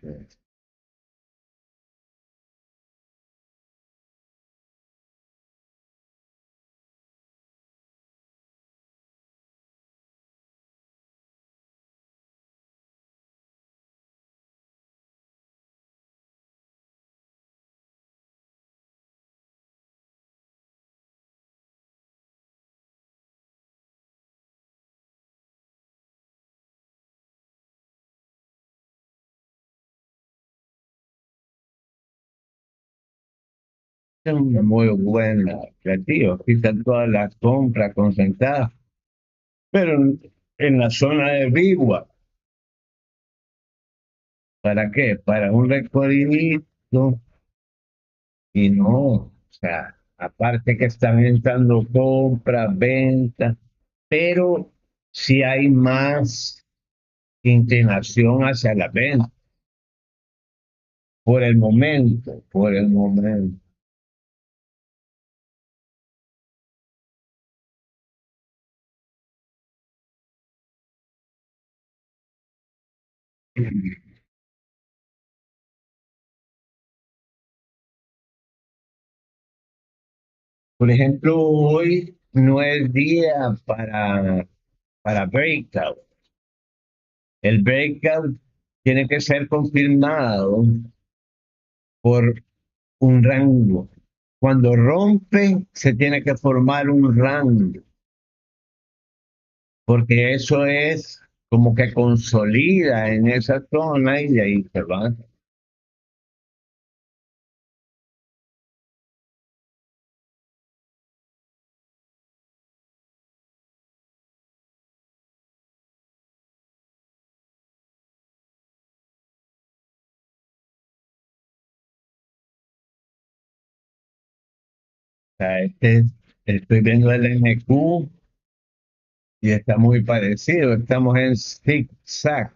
Es una muy buena creativa. Aquí están todas las compras concentradas, pero en la zona de Bigua. ¿Para qué? Para un recorrido y no, o sea, aparte que están entrando compras, ventas, pero si hay más inclinación hacia la venta por el momento, por el momento. Por ejemplo, hoy no es día para breakout. El breakout tiene que ser confirmado por un rango. Cuando rompe, se tiene que formar un rango, porque eso es como que consolida en esa zona y de ahí se va. O sea, estoy viendo el NQ y está muy parecido. Estamos en zigzag.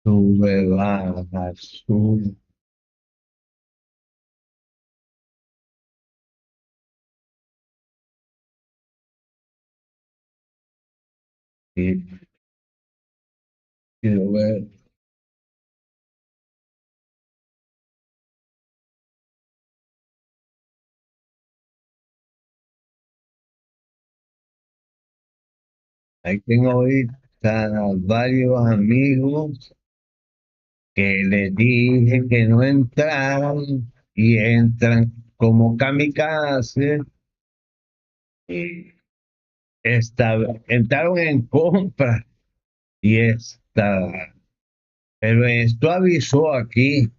Sube, baja, sube. Y quiero ver. Ahí tengo ahorita varios amigos que les dije que no entraran y entran como kamikaze y entraron en compra y pero esto avisó aquí.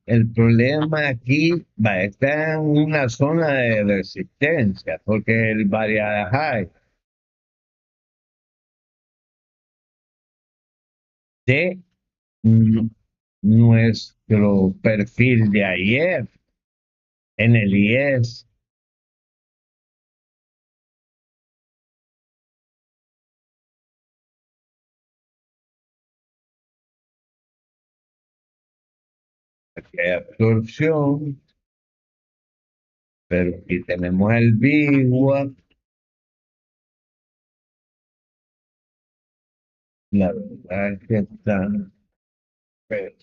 El problema aquí va a estar en una zona de resistencia, porque el variaje de mm, nuestro perfil de ayer en el IES, aquí hay absorción, pero aquí tenemos el VIGUA La verdad es que está, pero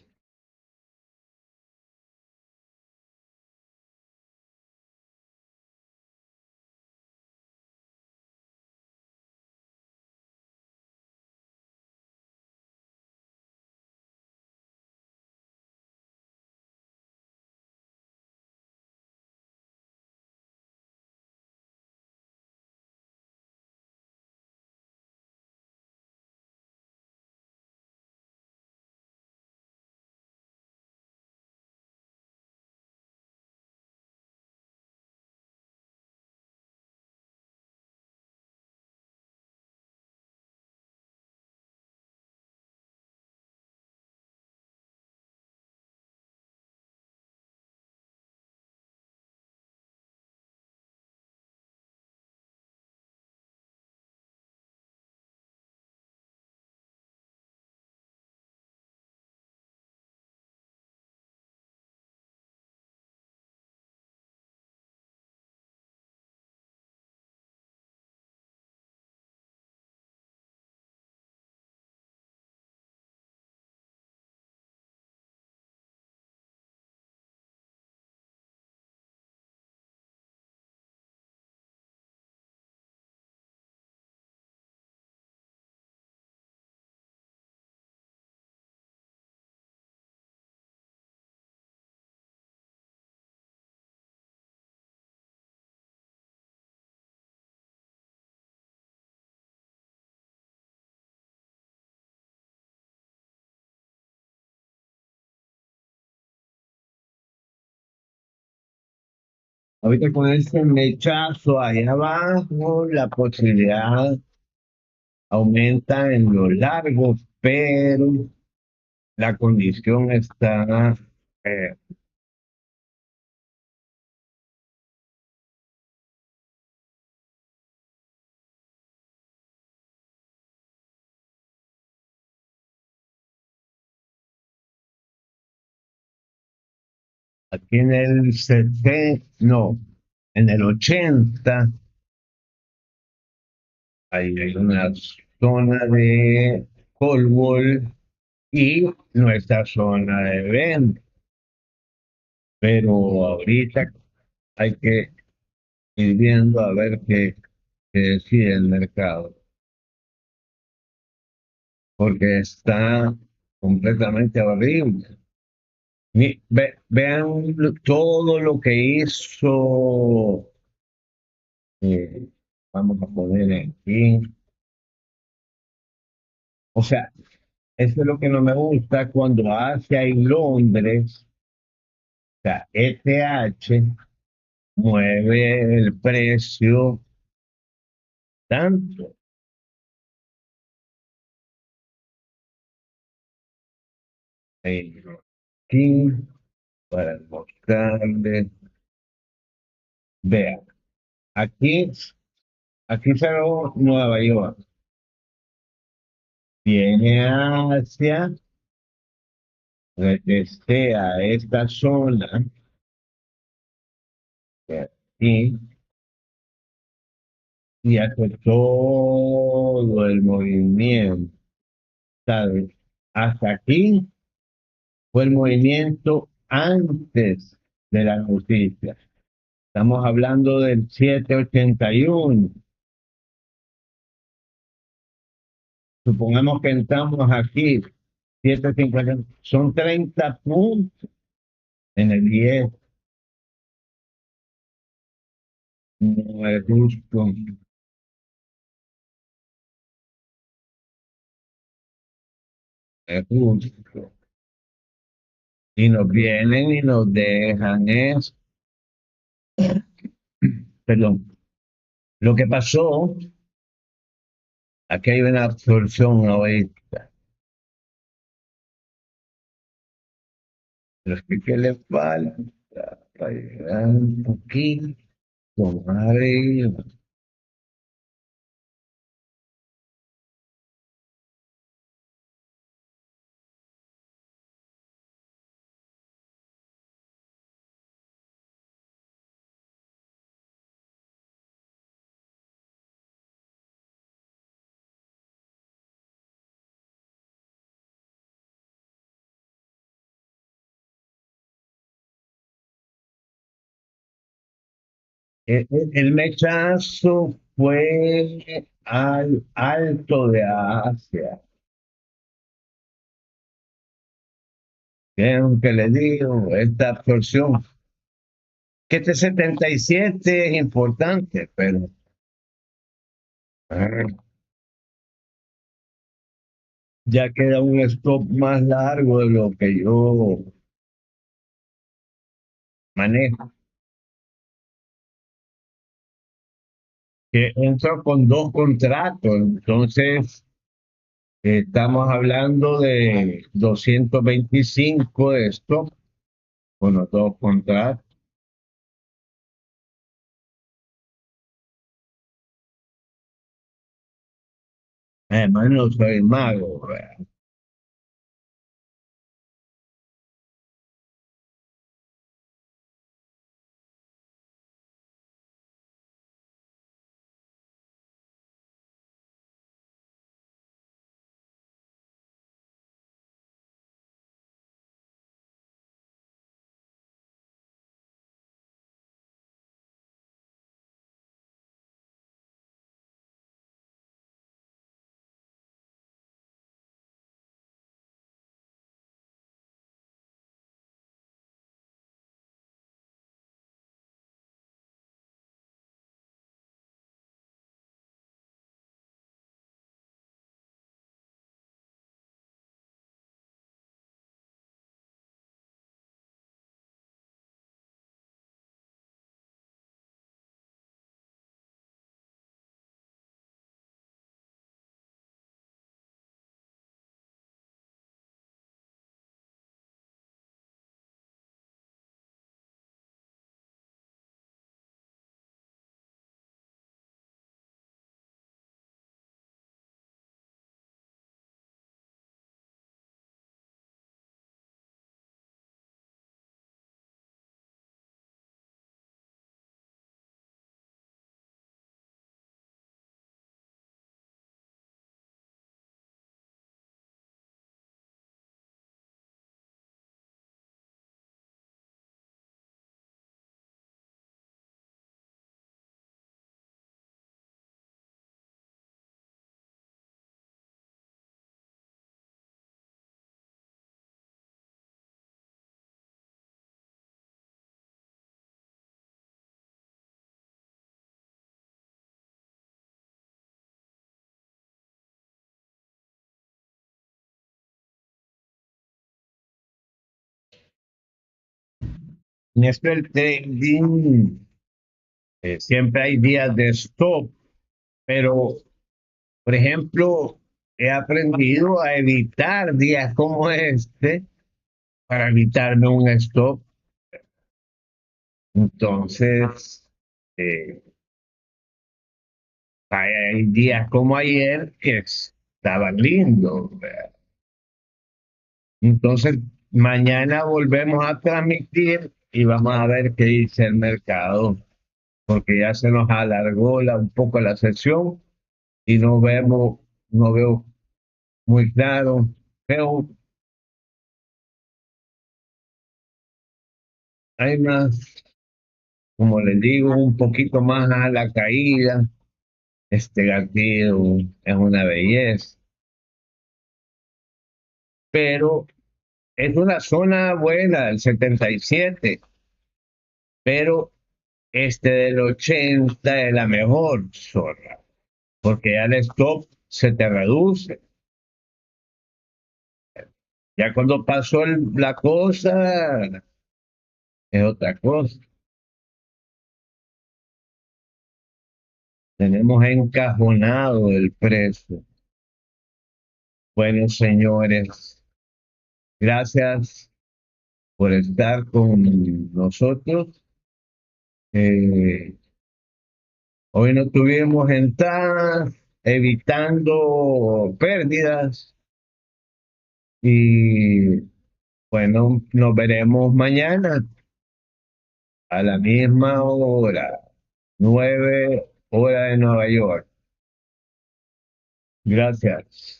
ahorita con ese mechazo ahí abajo, la posibilidad aumenta en lo largo, pero la condición está, eh, aquí en el 70, no, en el 80 hay una zona de Coldwall y nuestra zona de venta, pero ahorita hay que ir viendo a ver qué decide el mercado, porque está completamente horrible. Vean todo lo que hizo, eh, vamos a poner aquí, o sea, eso es lo que no me gusta cuando Asia y Londres, o sea, ETH mueve el precio tanto. eh, Aquí, para mostrarles, vean, aquí, aquí salió Nueva York, viene a Asia, retestea esta zona, aquí, y hace todo el movimiento, ¿sabes? Hasta aquí fue el movimiento antes de la noticia. Estamos hablando del 781. Supongamos que entramos aquí, 750, son 30 puntos en el 10. No es justo, es justo. Y nos vienen y nos dejan eso. Perdón. Lo que pasó, aquí hay una absorción ahorita. Pero es que ¿qué le falta? Para llegar un poquito más arriba. El mechazo fue al Alto de Asia. Que es lo que le digo, esta absorción. Que este 77 es importante, pero ah, ya queda un stop más largo de lo que yo manejo. Que entro con dos contratos, entonces estamos hablando de 225 de stop con los dos contratos. Además, no soy mago, ¿verdad? En esto el trading, siempre hay días de stop, pero, por ejemplo, he aprendido a evitar días como este para evitarme un stop. Entonces, eh, hay días como ayer que estaban lindos, ¿verdad? Entonces, mañana volvemos a transmitir y vamos a ver qué dice el mercado, porque ya se nos alargó un poco la sesión y no veo muy claro. Pero hay más, como les digo, un poquito más a la caída. Este gatillo es una belleza, pero es una zona buena, el 77, pero este del 80 es la mejor zona, porque ya el stop se te reduce. Ya cuando pasó la cosa, es otra cosa. Tenemos encajonado el precio. Bueno, señores, gracias por estar con nosotros. Eh, Hoy no tuvimos entradas, evitando pérdidas y bueno, nos veremos mañana a la misma hora, 9 hora de Nueva York. Gracias.